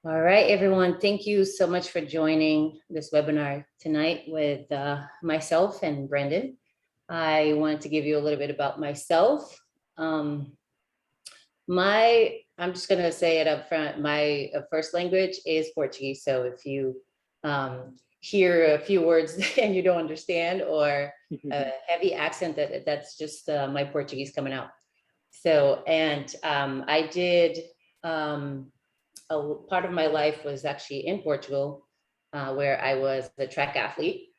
All right, everyone. Thank you so much for joining this webinar tonight with myself and Brendan. I wanted to give you a little bit about myself. Um, I'm just going to say it up front. My first language is Portuguese. So if you hear a few words and you don't understand, or a heavy accent, that's just my Portuguese coming out. So, and I did. A part of my life was actually in Portugal, where I was a track athlete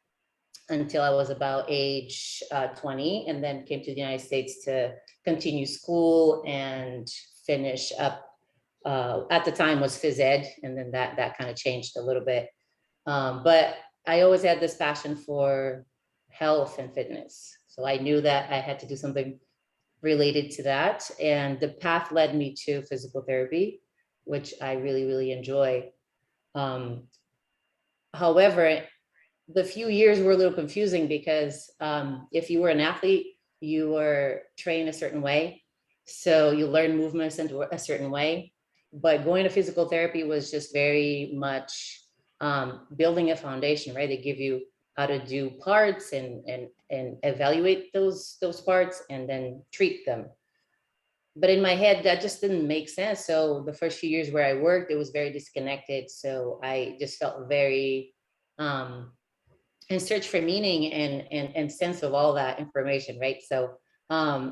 until I was about age 20, and then came to the United States to continue school and finish up. At the time was phys ed, and then that kind of changed a little bit. But I always had this passion for health and fitness, so I knew that I had to do something related to that, and the path led me to physical therapy, which I really, really enjoy. Um, However, the few years were a little confusing because if you were an athlete, you were trained a certain way. So you learn movements in a certain way. But going to physical therapy was just very much building a foundation, right? They give you how to do parts and evaluate those parts and then treat them. But in my head, that just didn't make sense. So the first few years where I worked, it was very disconnected. So I just felt very um, in search for meaning and sense of all that information, right? So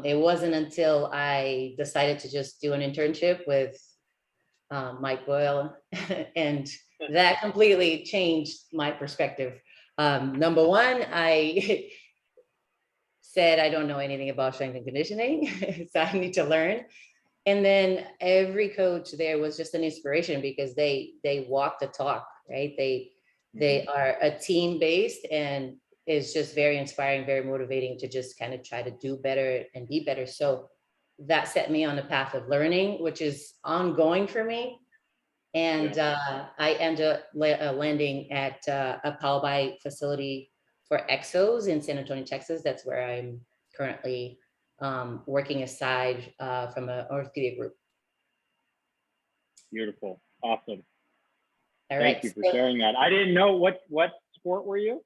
it wasn't until I decided to just do an internship with Mike Boyle, and that completely changed my perspective. Number one, I said I don't know anything about strength and conditioning, so I need to learn. And then every coach there was just an inspiration because they walk the talk, right? They are a team based, and it's just very inspiring, very motivating to just kind of try to do better and be better. So that set me on the path of learning, which is ongoing for me. And I ended up landing at a Power by facility for exos in San Antonio, Texas. That's where I'm currently working aside from an orthopedic group. Beautiful. Awesome. All Thank right. you for sharing that. I didn't know what sport were you?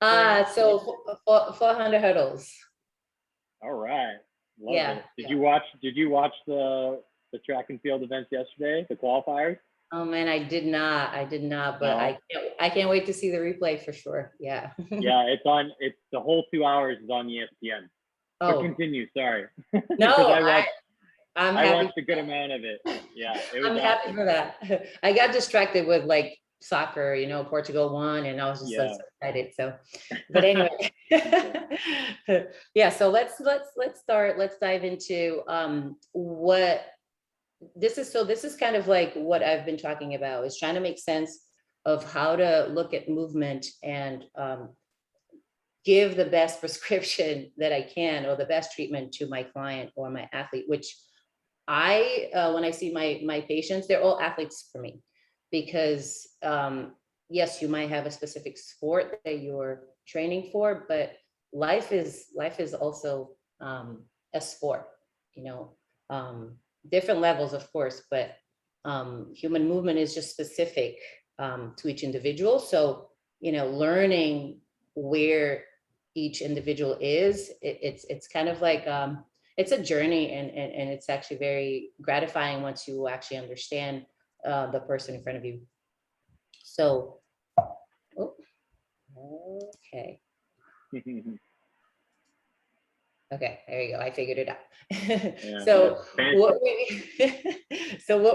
So 400 hurdles. All right. Love Yeah. it. Did you watch the track and field events yesterday, the qualifiers? Oh man, I did not, but No. I can't wait to see the replay for sure. Yeah. Yeah, it's the whole 2 hours is on ESPN. But Oh continue, sorry. no, Because I'm I happy. watched a good amount of it. Yeah, it was I'm happy awesome. for that. I got distracted with like soccer, Portugal won, and I was just so Yeah. excited. So, but anyway, yeah. So let's start. Let's dive into what this is. So this is kind of like what I've been talking about, is trying to make sense of how to look at movement and give the best prescription that I can, or the best treatment to my client or my athlete, which when I see my patients, they're all athletes for me, because yes, you might have a specific sport that you're training for, but life is also a sport, you know, different levels, of course, but human movement is just specific to each individual. So, learning where each individual is, it's kind of like it's a journey, and it's actually very gratifying once you actually understand the person in front of you. So, oh, okay. Okay, there you go. I figured it out. Yeah. So what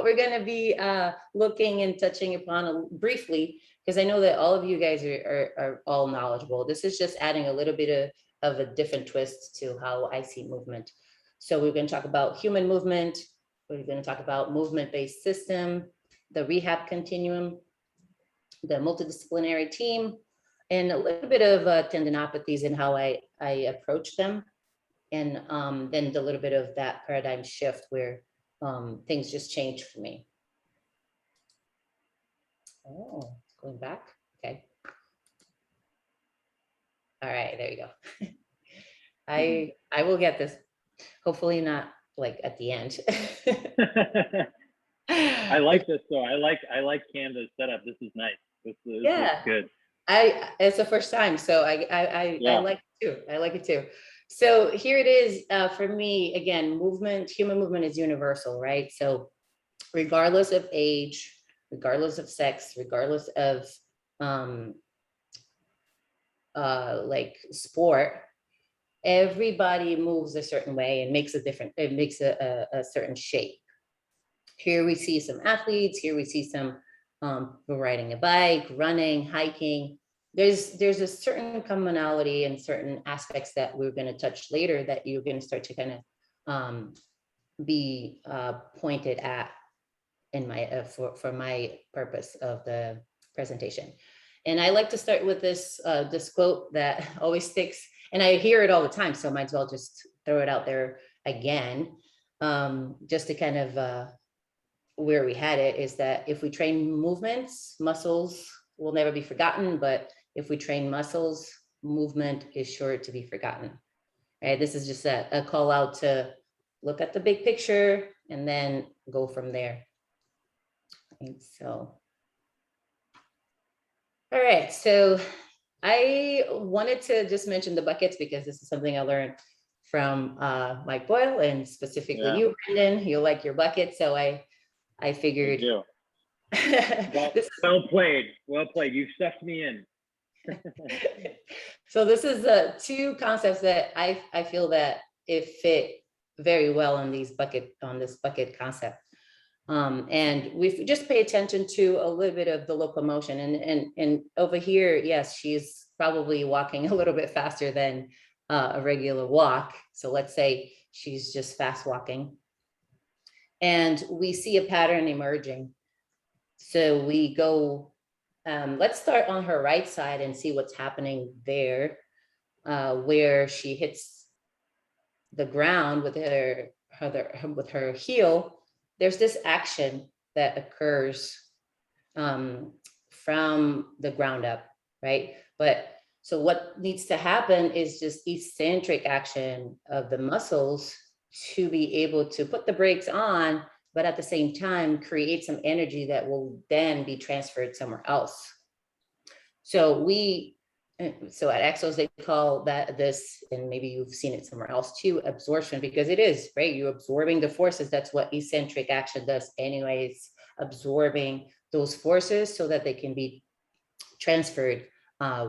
we're going to be looking and touching upon briefly, because I know that all of you guys are all knowledgeable. This is just adding a little bit of a different twist to how I see movement. So we're going to talk about human movement. We're going to talk about movement-based system, the rehab continuum, the multidisciplinary team, and a little bit of tendinopathies and how I approach them. And then a little bit of that paradigm shift where things just changed for me. Oh, going back. Okay. All right, there you go. I will get this. Hopefully not like at the end. I like this though. I like Canva's setup. This is nice. This looks Yeah, good. it's the first time, so I Yeah. like it too. I like it too. So here it is, for me, again, human movement is universal, right? So regardless of age, regardless of sex, regardless of um, like sport, everybody moves a certain way and it makes a certain shape. Here we see some athletes, here we see some riding a bike, running, hiking. There's a certain commonality and certain aspects that we're going to touch later that you're going to start to kind of be pointed at in my for my purpose of the presentation. And I like to start with this quote that always sticks, and I hear it all the time, so I might as well just throw it out there again, just to kind of where we had it is that if we train movements, muscles will never be forgotten, but if we train muscles, movement is sure to be forgotten. Right? This is just a call out to look at the big picture and then go from there. And so, all right, so I wanted to just mention the buckets because this is something I learned from Mike Boyle, and specifically you, Brendan. You like your bucket, so I figured. Well played. Well played. You stuffed me in. So this is two concepts that I feel that it fit very well on this bucket concept. And we just pay attention to a little bit of the locomotion, and over here, yes, she's probably walking a little bit faster than a regular walk. So let's say she's just fast walking, and we see a pattern emerging. So we go, let's start on her right side and see what's happening there, where she hits the ground with her heel. There's this action that occurs from the ground up, right? But so what needs to happen is just eccentric action of the muscles to be able to put the brakes on, but at the same time create some energy that will then be transferred somewhere else. So so at Exos, they call this, and maybe you've seen it somewhere else too, absorption, because it is, right? You're absorbing the forces. That's what eccentric action does anyways, absorbing those forces so that they can be transferred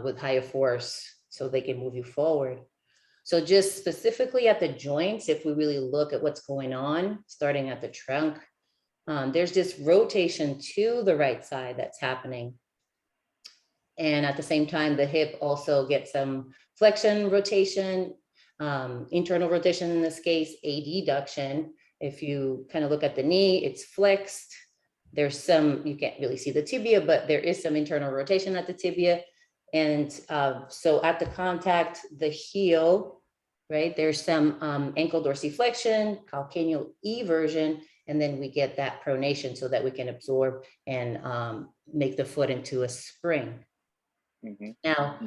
with higher force so they can move you forward. So just specifically at the joints, if we really look at what's going on, starting at the trunk, there's this rotation to the right side that's happening. And at the same time, the hip also gets some flexion, rotation, internal rotation in this case, adduction. If you kind of look at the knee, it's flexed. There's some, you can't really see the tibia, but there is some internal rotation at the tibia. And so at the contact, the heel, right, there's some ankle dorsiflexion, calcaneal eversion, and then we get that pronation so that we can absorb and make the foot into a spring. Mm-hmm. Now,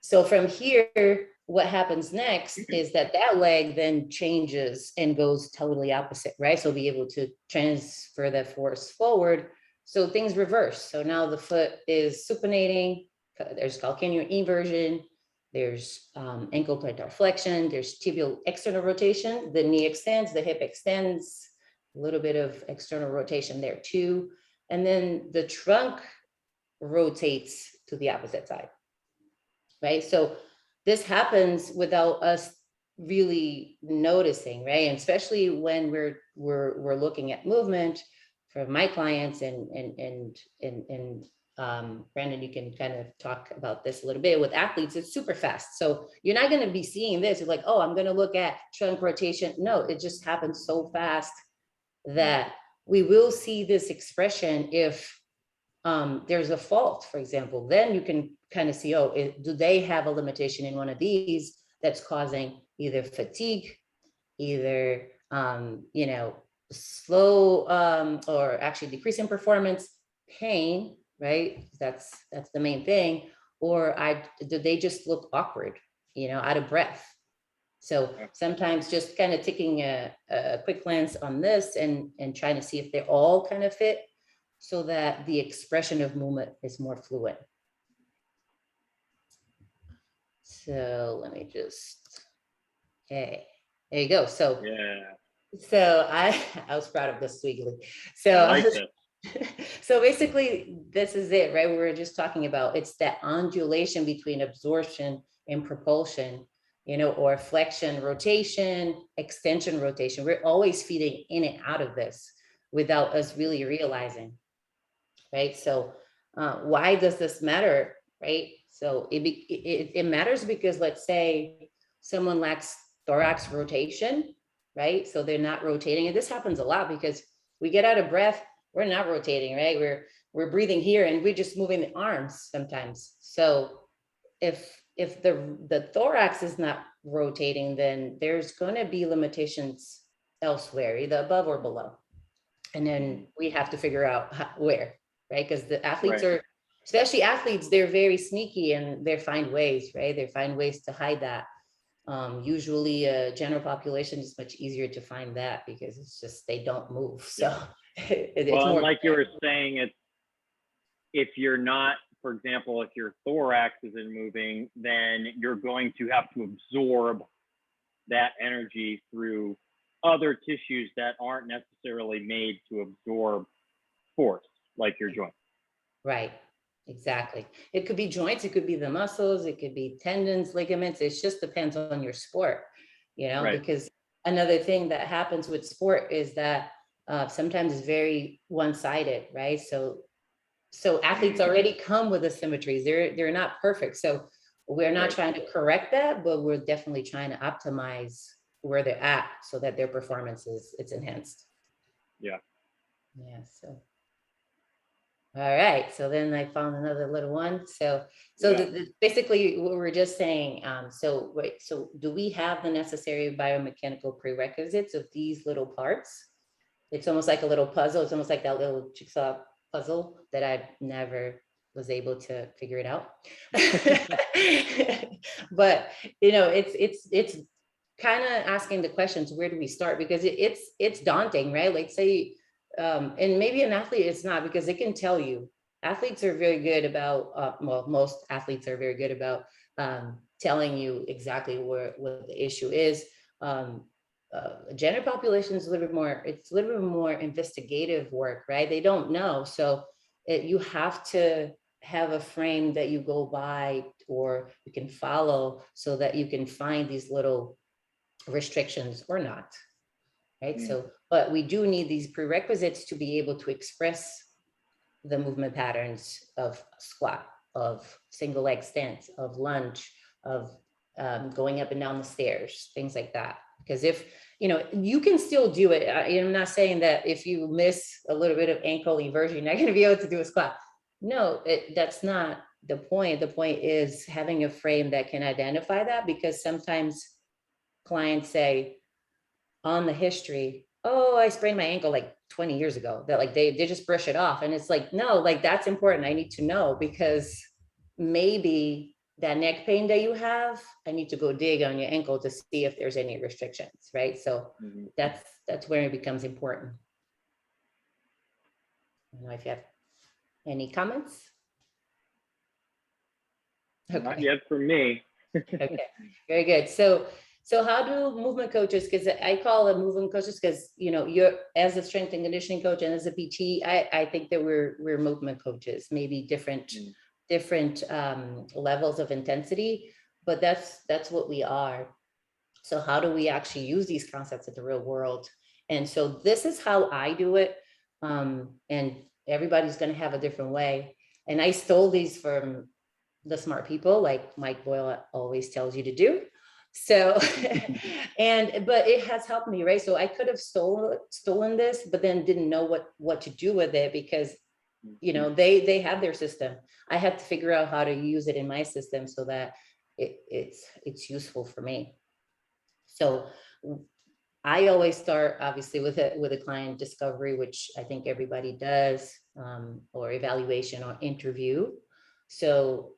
so from here, what happens next is that leg then changes and goes totally opposite, right? So be able to transfer that force forward. So things reverse. So now the foot is supinating. There's calcaneal eversion. There's ankle plantar flexion. There's tibial external rotation. The knee extends, the hip extends, a little bit of external rotation there too. And then the trunk rotates to the opposite side, right? So this happens without us really noticing, right? And especially when we're looking at movement for my clients, and Brandon, you can kind of talk about this a little bit with athletes. It's super fast, so you're not going to be seeing this. You're like, oh, I'm going to look at trunk rotation. No, it just happens so fast that we will see this expression if there's a fault, for example. Then you can kind of see, oh, do they have a limitation in one of these that's causing either fatigue, either slow or actually decrease in performance, pain, right? That's the main thing. Or do they just look awkward, out of breath? So sometimes just kind of taking a quick glance on this and trying to see if they all kind of fit so that the expression of movement is more fluent. So let me just, okay, there you go. So, I was proud of this squiggly. So, I like this. so basically this is it, right? We were just talking about, it's that undulation between absorption and propulsion, or flexion, rotation, extension, rotation. We're always feeding in and out of this without us really realizing, right? So why does this matter, right? So it matters because, let's say someone lacks thorax rotation, right? So they're not rotating, and this happens a lot because we get out of breath, we're not rotating, right? We're breathing here and we're just moving the arms sometimes. So if the thorax is not rotating, then there's going to be limitations elsewhere, either above or below. And then we have to figure out where, right? Because the athletes are, especially athletes, they're very sneaky and they find ways, right? They find ways to hide that. Usually a general population is much easier to find that because it's just, they don't move. So it's well, more like you were saying, it's, if you're not, for example, if your thorax isn't moving, then you're going to have to absorb that energy through other tissues that aren't necessarily made to absorb force, like your joint. Right. Exactly. It could be joints, it could be the muscles, it could be tendons, ligaments. It just depends on your sport, because another thing that happens with sport is that sometimes it's very one-sided, right? So athletes already come with asymmetries. They're not perfect. So we're not trying to correct that, but we're definitely trying to optimize where they're at so that their performance it's enhanced. Yeah. So. All right, so then I found another little one. So basically what we're just saying, so do we have the necessary biomechanical prerequisites of these little parts? It's almost like a little puzzle. It's almost like that little jigsaw puzzle that I never was able to figure it out. But it's kind of asking the questions, where do we start? Because it's daunting, right? Like say, and maybe an athlete it's not, because they can tell you. Athletes are very good about, most athletes are very good about telling you exactly what the issue is. General population is a little bit more, it's a little bit more investigative work, right? They don't know. So you have to have a frame that you go by or you can follow so that you can find these little restrictions or not, right? So, but we do need these prerequisites to be able to express the movement patterns of squat, of single leg stance, of lunge, of going up and down the stairs, things like that. Because if, you can still do it. I'm not saying that if you miss a little bit of ankle eversion, you're not going to be able to do a squat. No, that's not the point. The point is having a frame that can identify that, because sometimes clients say on the history, oh, I sprained my ankle like 20 years ago, that like they just brush it off. And it's like, no, like that's important. I need to know, because maybe that neck pain that you have, I need to go dig on your ankle to see if there's any restrictions, right? So that's where it becomes important. I don't know if you have any comments. Okay. Not yet for me. Okay, very good. So how do movement coaches, because I call them movement coaches because, you're, as a strength and conditioning coach and as a PT, I think that we're movement coaches, maybe different levels of intensity, but that's what we are. So how do we actually use these concepts in the real world? And so this is how I do it. And everybody's going to have a different way. And I stole these from the smart people, like Mike Boyle always tells you to do. So, but it has helped me, right? So I could have stolen this, but then didn't know what to do with it, because, they have their system. I had to figure out how to use it in my system so that it's useful for me. So I always start obviously with a client discovery, which I think everybody does, or evaluation or interview. So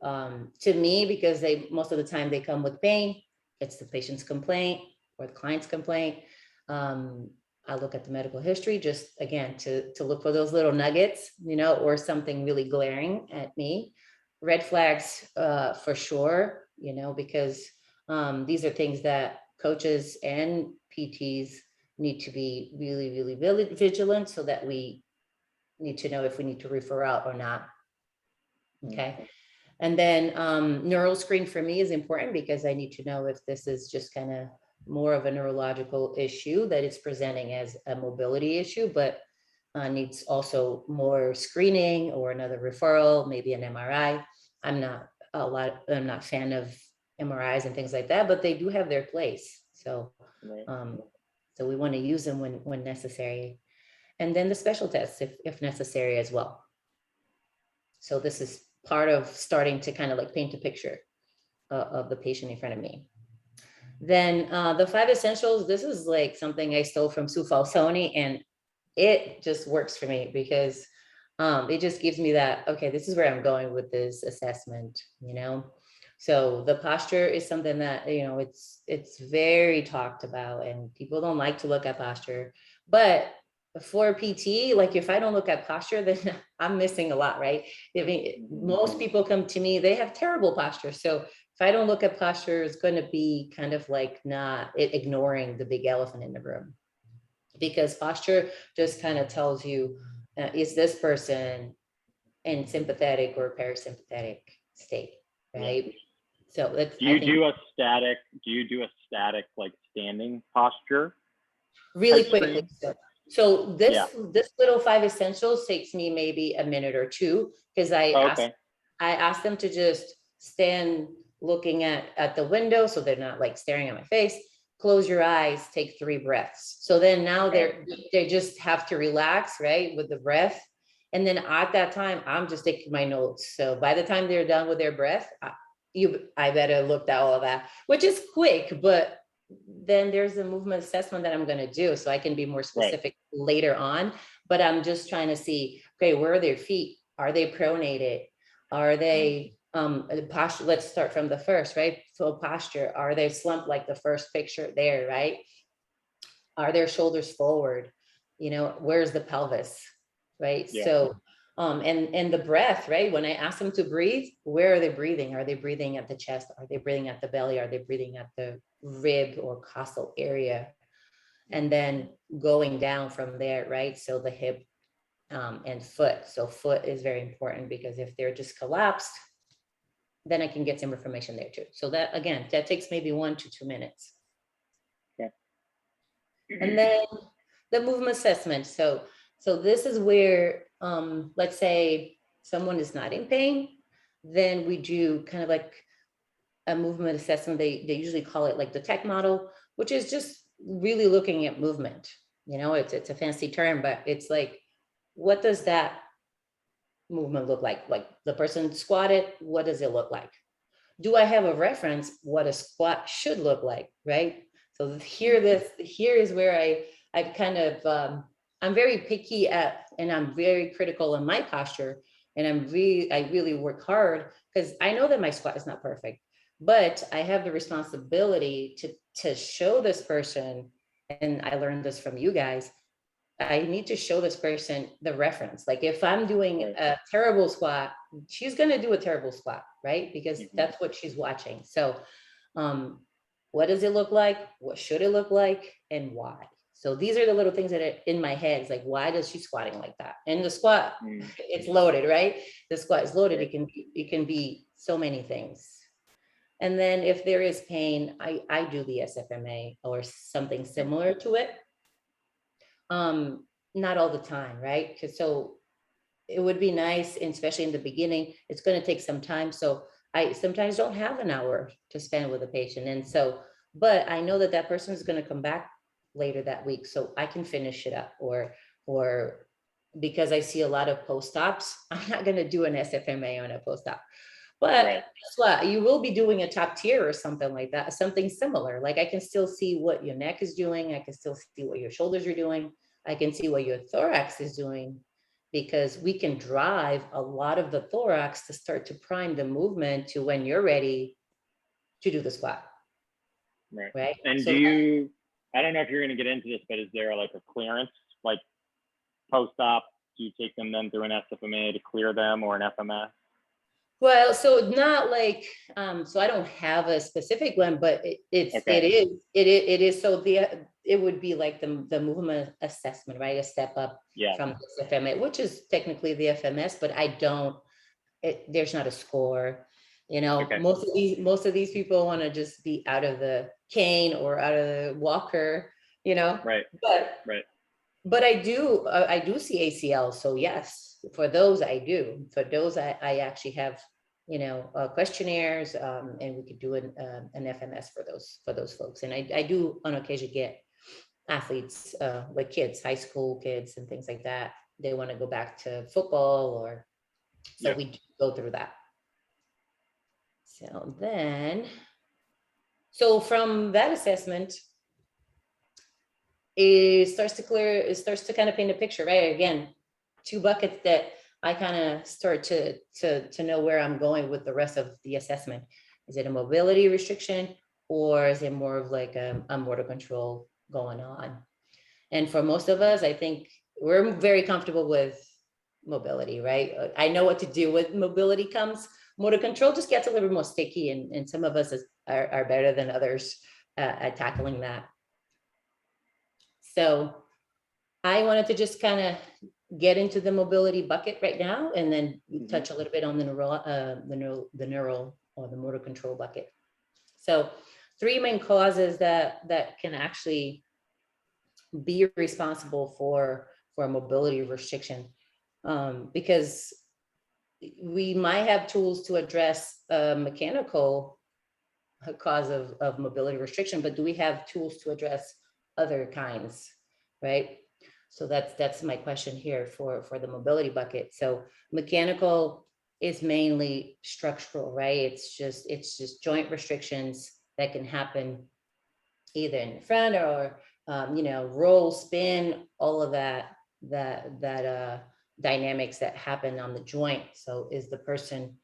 to me, because most of the time they come with pain, it's the patient's complaint or the client's complaint. I look at the medical history, just again, to look for those little nuggets, or something really glaring at me. Red flags, for sure, because these are things that coaches and PTs need to be really, really, really vigilant, so that we need to know if we need to refer out or not. Okay. And then neural screen for me is important, because I need to know if this is just kind of more of a neurological issue that it's presenting as a mobility issue, but needs also more screening or another referral, maybe an MRI. I'm not a fan of MRIs and things like that, but they do have their place. So, so we want to use them when necessary. And then the special tests if necessary as well. So this is part of starting to kind of like paint a picture of the patient in front of me. Then the 5 essentials, this is like something I stole from Sue Falsoni, and it just works for me, because it just gives me that, okay, this is where I'm going with this assessment, So the posture is something that, it's very talked about, and people don't like to look at posture. But for PT, like if I don't look at posture, then I'm missing a lot, right? I mean, most people come to me, they have terrible posture. So if I don't look at posture, it's going to be kind of like not ignoring the big elephant in the room, because posture just kind of tells you, is this person in sympathetic or parasympathetic state, right? Yeah. So that's, do you do a static like standing posture really quickly? So this little 5 essentials takes me maybe a minute or two, because I ask them to just stand looking at the window, so they're not like staring at my face. Close your eyes, take 3 breaths. So then now they just have to relax, right, with the breath. And then at that time, I'm just taking my notes. So by the time they're done with their breath, I better look at all of that, which is quick, but then there's a movement assessment that I'm going to do, so I can be more specific later on. But I'm just trying to see, okay, where are their feet? Are they pronated? Are they posture? Let's start from the first, right? So posture, are they slumped like the first picture there, right? Are their shoulders forward? Where's the pelvis, right? So and the breath, right? When I ask them to breathe, where are they breathing? Are they breathing at the chest? Are they breathing at the belly? Are they breathing at the rib or costal area? And then going down from there, right? So the hip and foot. So foot is very important, because if they're just collapsed, then I can get some information there too. So that, again, that takes maybe 1 to 2 minutes. And then the movement assessment. So this is where, let's say someone is not in pain, then we do kind of like a movement assessment. They usually call it like the tech model, which is just really looking at movement. It's a fancy term, but it's like, what does that movement look like? Like the person squatted, what does it look like? Do I have a reference what a squat should look like, right? So here is where I kind of, I'm very picky and I'm very critical in my posture. And I really work hard, because I know that my squat is not perfect, but I have the responsibility to show this person, and I learned this from you guys, I need to show this person the reference. Like if I'm doing a terrible squat, she's going to do a terrible squat, right? Because that's what she's watching. So what does it look like? What should it look like? And why? So these are the little things that are in my head. It's like, why does she squatting like that? And the squat, it's loaded, right? The squat is loaded. It can be so many things. And then if there is pain, I do the SFMA or something similar to it. Not all the time, right? Because so it would be nice, and especially in the beginning, it's going to take some time. So I sometimes don't have an hour to spend with a patient. And so, but I know that that person is going to come back later that week, so I can finish it up, or because I see a lot of post-ops, I'm not going to do an SFMA on a post-op. But guess what? You will be doing a top tier or something like that, something similar. Like I can still see what your neck is doing. I can still see what your shoulders are doing. I can see what your thorax is doing, because we can drive a lot of the thorax to start to prime the movement to when you're ready to do the squat. Right. right? And So I don't know if you're going to get into this, but is there like a clearance, like post-op? Do you take them then through an SFMA to clear them, or an FMS? well, so not like, so I don't have a specific one, but Okay. it is, so it would be like the movement assessment, right? A step up Yeah. from the FMA, which is technically the FMS, but I don't, there's not a score. You know, Okay. most of these people want to just be out of the cane or out of the walker, you know, Right. but Right. I do see ACL. So yes, for those I do. For those I actually have, you know, questionnaires, and we could do an FMS for those folks. And I do on occasion get athletes, like kids, high school kids and things like that. They want to go back to football, or so Yeah. we do go through that. So then, so from that assessment, it starts to kind of paint a picture, right? Again, two buckets that I kind of start to know where I'm going with the rest of the assessment. Is it a mobility restriction, or is it more of like a motor control going on? And for most of us, I think we're very comfortable with mobility, right? I know what to do with mobility comes. Motor control just gets a little bit more sticky, and some of us are better than others at tackling that. So I wanted to just kind of get into the mobility bucket right now, and then touch a little bit on the neural or the motor control bucket. So three main causes that can actually be responsible for a mobility restriction, because we might have tools to address a mechanical cause of mobility restriction, but do we have tools to address other kinds, right? So that's my question here for the mobility bucket. So mechanical is mainly structural, right? It's just joint restrictions that can happen either in the front or you know, roll, spin, all of that dynamics that happen on the joint. So is the person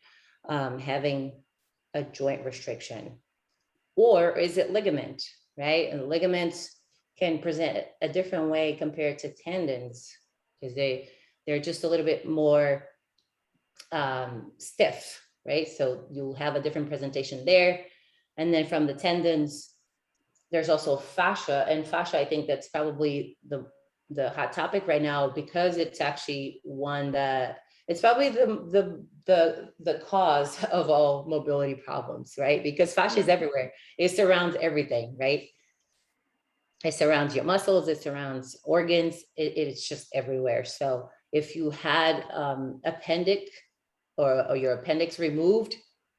having a joint restriction, or is it ligament, right? And ligaments can present a different way compared to tendons, because they're just a little bit more stiff, right? So you'll have a different presentation there. And then from the tendons, there's also fascia, and fascia, I think that's probably the hot topic right now, because it's actually one that it's probably the cause of all mobility problems, right? Because fascia is everywhere. It surrounds everything, right? It surrounds your muscles, it surrounds organs, it's just everywhere. So if you had appendix or your appendix removed,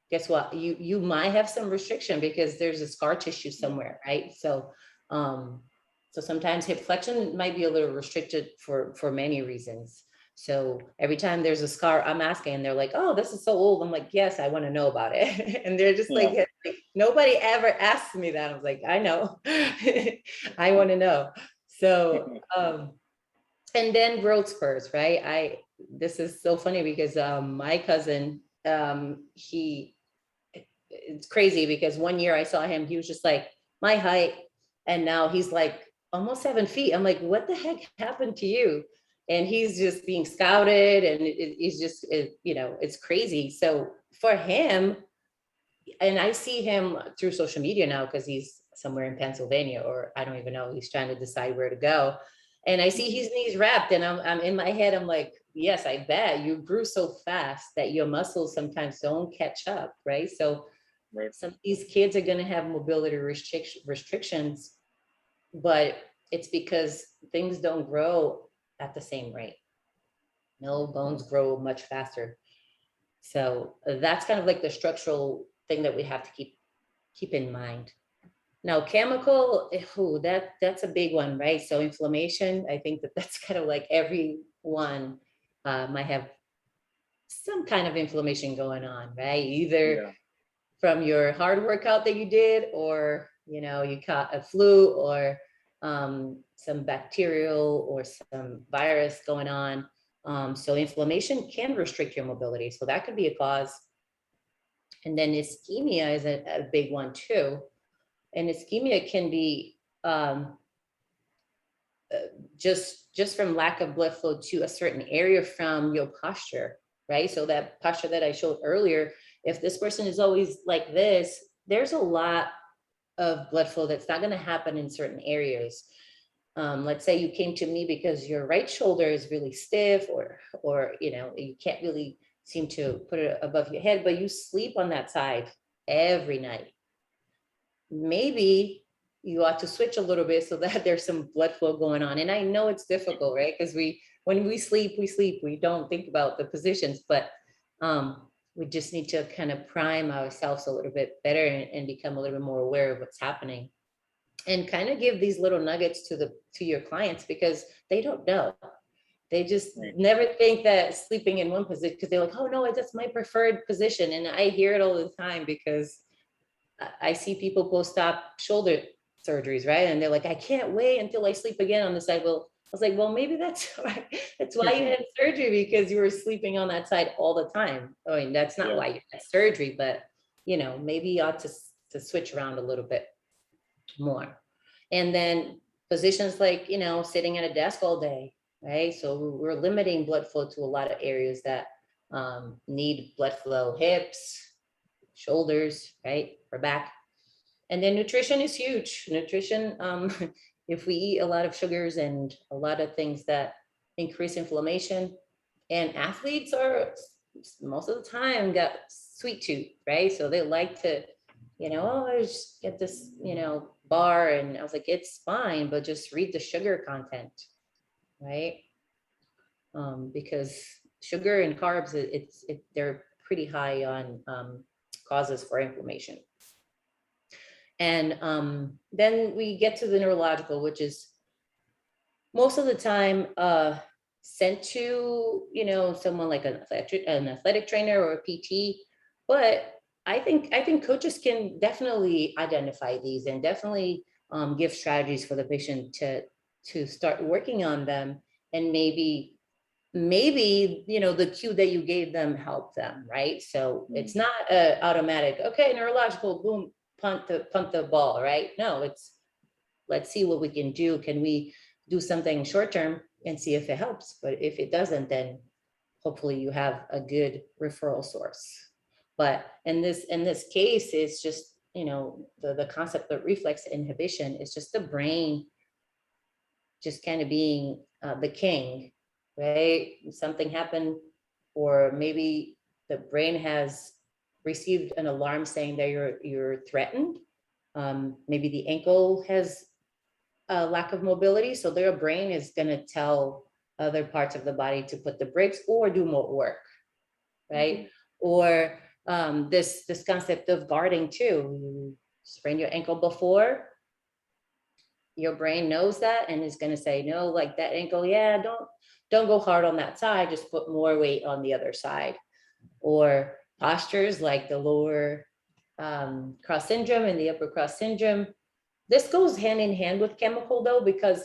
guess what? You might have some restriction because there's a scar tissue somewhere, right? So so sometimes hip flexion might be a little restricted for many reasons. So every time there's a scar, I'm asking, and they're like, "Oh, this is so old." I'm like, "Yes, I want to know about it." And they're just Yeah. like, nobody ever asked me that. I was like, "I know, I want to know." So and then growth spurs, right? This is so funny because my cousin, he, it's crazy because one year I saw him, he was just like my height, and now he's like almost 7 feet. I'm like, what the heck happened to you? And he's just being scouted, and it's just, you know, it's crazy. So for him, and I see him through social media now because he's somewhere in Pennsylvania, or I don't even know, he's trying to decide where to go. And I see his knees wrapped, and I'm in my head, I'm like, yes, I bet you grew so fast that your muscles sometimes don't catch up, right? So Right. some of these kids are going to have mobility restrictions, but it's because things don't grow at the same rate. No, bones grow much faster. So that's kind of like the structural thing that we have to keep in mind. Now, chemical, ooh, that's a big one, right? So inflammation, I think that's kind of like everyone might have some kind of inflammation going on, right? Either Yeah. from your hard workout that you did, or you know, you caught a flu, or some bacterial or some virus going on. So inflammation can restrict your mobility. So that could be a cause. And then ischemia is a big one too. and ischemia can be just from lack of blood flow to a certain area from your posture, right? So that posture that I showed earlier, if this person is always like this, there's a lot of blood flow that's not going to happen in certain areas. Let's say you came to me because your right shoulder is really stiff, or you can't really seem to put it above your head, but you sleep on that side every night. Maybe you ought to switch a little bit so that there's some blood flow going on. And I know it's difficult, right? Because when we sleep, we don't think about the positions, but we just need to kind of prime ourselves a little bit better, and become a little bit more aware of what's happening, and kind of give these little nuggets to your clients, because they don't know. They just never think that sleeping in one position, because they're like, oh no, that's my preferred position. And I hear it all the time, because I see people post-op shoulder surgeries, right? And they're like, I can't wait until I sleep again on the side. Well, I was like, well, maybe that's why, you had surgery, because you were sleeping on that side all the time. I mean, that's not why you had surgery, but maybe you ought to switch around a little bit more. And then positions like, sitting at a desk all day, right? So we're limiting blood flow to a lot of areas that need blood flow: hips, shoulders, right, or back. And then nutrition is huge. Nutrition, if we eat a lot of sugars and a lot of things that increase inflammation, and athletes are most of the time got sweet tooth, right? So they like to, oh, I just get this, bar. And I was like, it's fine, but just read the sugar content, right? Because sugar and carbs, they're pretty high on causes for inflammation. And then we get to the neurological, which is most of the time sent to, someone like an athletic trainer or a PT. But I think coaches can definitely identify these, and definitely give strategies for the patient to start working on them. And maybe the cue that you gave them helped them, right? So it's not automatic, okay, neurological, boom, pump the ball, right? No, it's, let's see what we can do. Can we do something short term and see if it helps? But if it doesn't, then hopefully you have a good referral source. But in this case, it's just, the concept of reflex inhibition is just the brain just kind of being the king, right? Something happened, or maybe the brain has received an alarm saying that you're threatened. Maybe the ankle has a lack of mobility, so their brain is going to tell other parts of the body to put the brakes or do more work, right? Or this concept of guarding too. You sprain your ankle before, your brain knows that and is going to say, no, like that ankle, yeah, don't go hard on that side, just put more weight on the other side. Or postures like the lower cross syndrome and the upper cross syndrome. This goes hand in hand with chemical though, because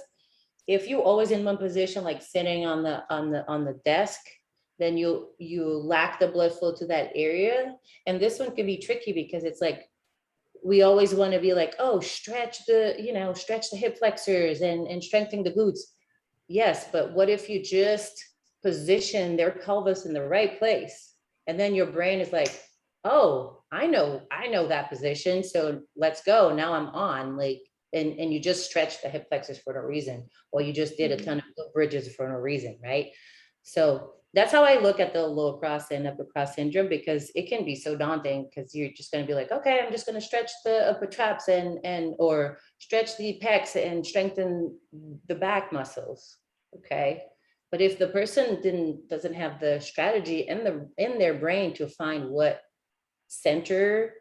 if you always in one position, like sitting on the desk, then you lack the blood flow to that area. And this one could be tricky, because it's like, we always want to be like, oh, stretch the hip flexors and strengthen the glutes. Yes, but what if you just position their pelvis in the right place? And then your brain is like, oh, I know that position. So let's go. Now I'm on, like, and you just stretch the hip flexors for no reason, or you just did a ton of bridges for no reason, right? So that's how I look at the lower cross and upper cross syndrome, because it can be so daunting, because you're just going to be like, okay, I'm just going to stretch the upper traps and or stretch the pecs and strengthen the back muscles. Okay. But if the person doesn't have the strategy in their brain to find what center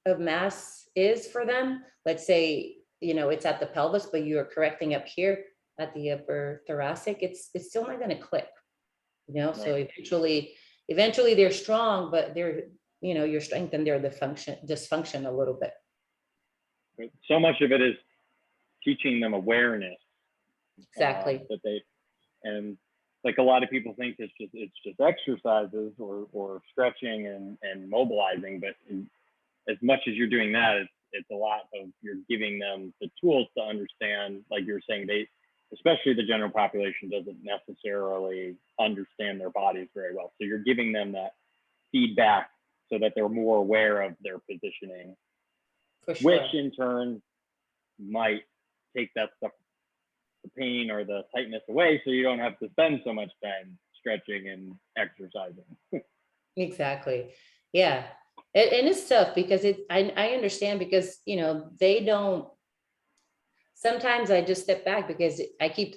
of mass is for them, let's say, it's at the pelvis, but you're correcting up here at the upper thoracic, it's still not going to click. So eventually they're strong, but they're, your strength and their dysfunction a little bit. So much of it is teaching them awareness. Exactly. And like a lot of people think it's just exercises or stretching and mobilizing, but as much as you're doing that, It's a lot of, you're giving them the tools to understand, like you're saying, especially the general population doesn't necessarily understand their bodies very well. So you're giving them that feedback so that they're more aware of their positioning, For sure. which in turn might take that stuff, the pain or the tightness away, so you don't have to spend so much time stretching and exercising. Exactly. Yeah. And it's tough because I understand because, they don't, sometimes I just step back because I keep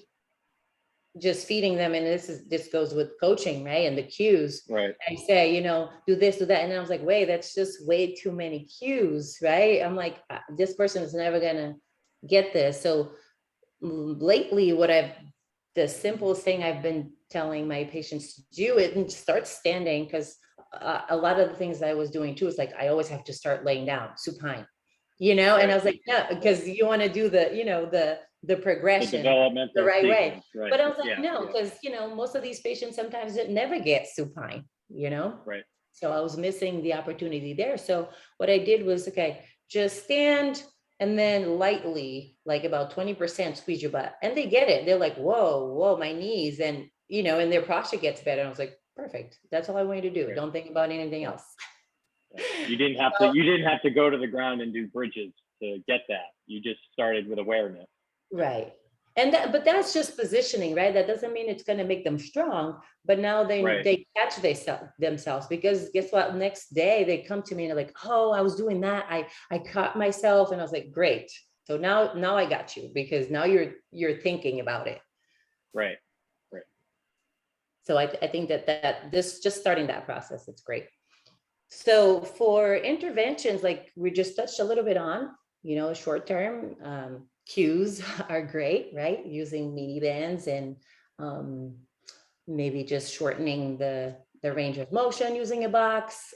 just feeding them. And this goes with coaching, right? And the cues. Right. I say, do this, do that. And I was like, wait, that's just way too many cues, right? I'm like, this person is never gonna get this. So lately, the simplest thing I've been telling my patients to do is and start standing, because a lot of the things I was doing too is like, I always have to start laying down supine, and I was like, yeah, because you want to do the progression The developmental the right way. sequence, right? But I was like, Yeah, no, yeah. because most of these patients sometimes it never get supine, Right. so I was missing the opportunity there. So what I did was, okay, just stand and then lightly, like about 20% squeeze your butt. And they get it. They're like, whoa, my knees. And, and their posture gets better. And I was like, perfect. That's all I want you to do. Right. Don't think about anything else. You didn't have to go to the ground and do bridges to get that. You just started with awareness. Right. But that's just positioning, right? That doesn't mean it's going to make them strong, but now they catch themselves, because guess what? Next day they come to me and they're like, oh, I was doing that. I caught myself. And I was like, great. So now I got you, because now you're thinking about it. Right. Right. So I think that this, just starting that process, it's great. So for interventions, like we just touched a little bit on, short term, cues are great, right? Using mini bands and maybe just shortening the range of motion using a box,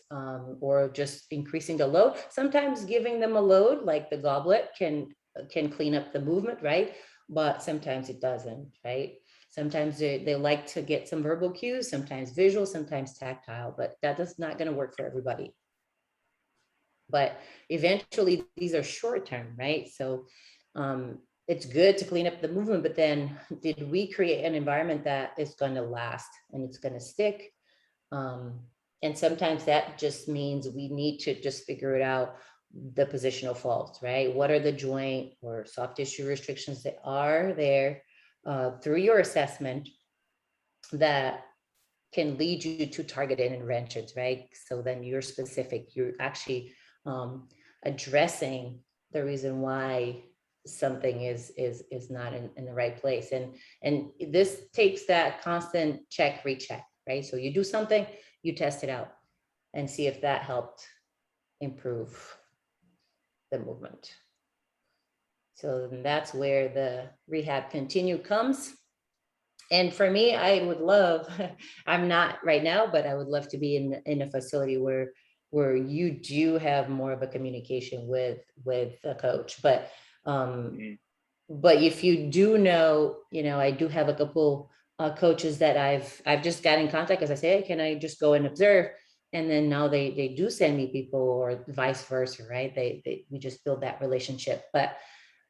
or just increasing the load. Sometimes giving them a load like the goblet can clean up the movement, right? But sometimes it doesn't, right? Sometimes they like to get some verbal cues, sometimes visual, sometimes tactile, but that is not going to work for everybody. But eventually these are short term, right? So it's good to clean up the movement, but then did we create an environment that is going to last and it's going to stick? And sometimes that just means we need to just figure it out, the positional faults, right? What are the joint or soft tissue restrictions that are there through your assessment that can lead you to targeted interventions, right? So then you're specific, you're actually addressing the reason why something is not in the right place. And this takes that constant check, recheck, right? So you do something, you test it out and see if that helped improve the movement. So then that's where the rehab continue comes. And for me, I would love, I'm not right now, but I would love to be in a facility where you do have more of a communication with a coach. But but if you do know, I do have a couple coaches that I've just got in contact, as I say, hey, can I just go and observe? And then now they do send me people, or vice versa, right? We just build that relationship. But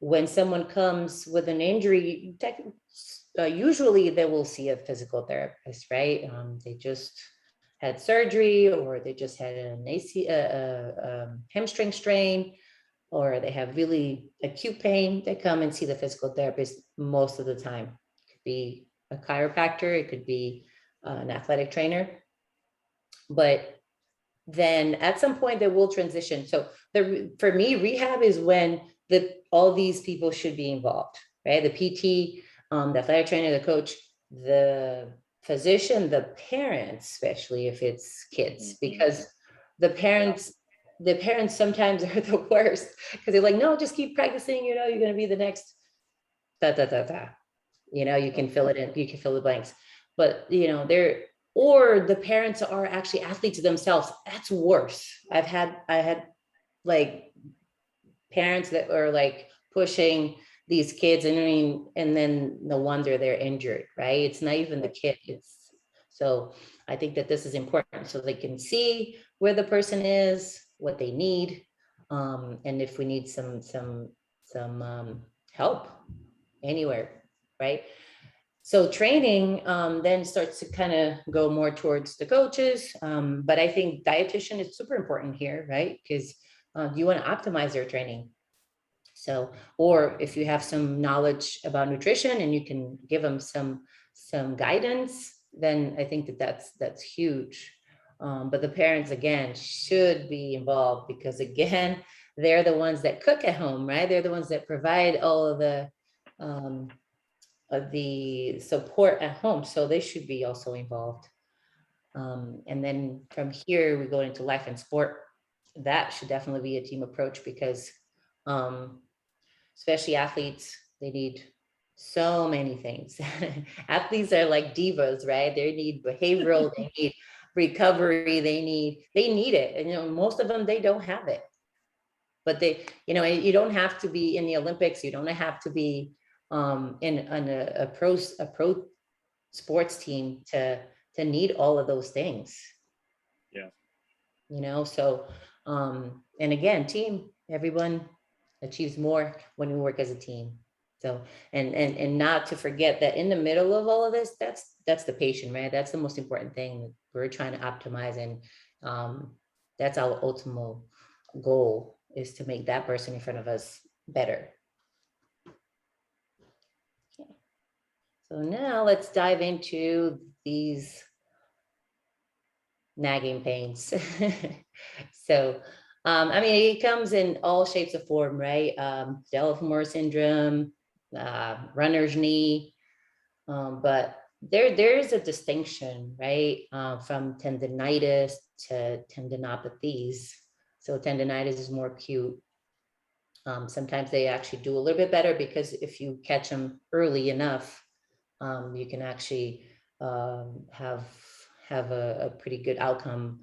when someone comes with an injury, usually they will see a physical therapist, right? They just had surgery, or they just had an hamstring strain, or they have really acute pain. They come and see the physical therapist most of the time. It could be a chiropractor, it could be an athletic trainer. But then at some point they will transition. So for me, rehab is when all these people should be involved, right? The PT, the athletic trainer, the coach, the physician, the parents, especially if it's kids, because the parents sometimes are the worst, because they're like, no, just keep practicing, you're going to be the next da da da da. You can fill it in, you can fill the blanks. But they're, or the parents are actually athletes themselves. That's worse. I had like parents that are like pushing these kids, and then no wonder they're injured, right? It's not even the kid. So I think that this is important, so they can see where the person is, what they need, And if we need some help anywhere, right? So training then starts to kind of go more towards the coaches. But I think dietitian is super important here, right? Because you want to optimize their training. So, or if you have some knowledge about nutrition and you can give them some guidance, then I think that that's huge. But the parents again should be involved because again, they're the ones that cook at home, right? They're the ones that provide all um, of the support at home, so they should be also involved. And then from here we go into life and sport. That should definitely be a team approach because um, especially athletes, they need so many things. Athletes are like divas, right? They need behavioral, they need recovery, they need it. And you know, most of them they don't have it. But they, you know, you don't have to be in the Olympics, you don't have to be in a pro sports team to need all of those things. Yeah. You know, so and again, team, everyone achieves more when we work as a team. So and not to forget that in the middle of all of this, that's the patient, right? That's the most important thing that we're trying to optimize, and that's our ultimate goal, is to make that person in front of us better. Okay. So now let's dive into these nagging pains. So, I mean, it comes in all shapes of form, right? Delphi syndrome, runner's knee, but there is a distinction, right, from tendinitis to tendinopathies. So tendinitis is more acute. Sometimes they actually do a little bit better because if you catch them early enough, you can actually have a pretty good outcome.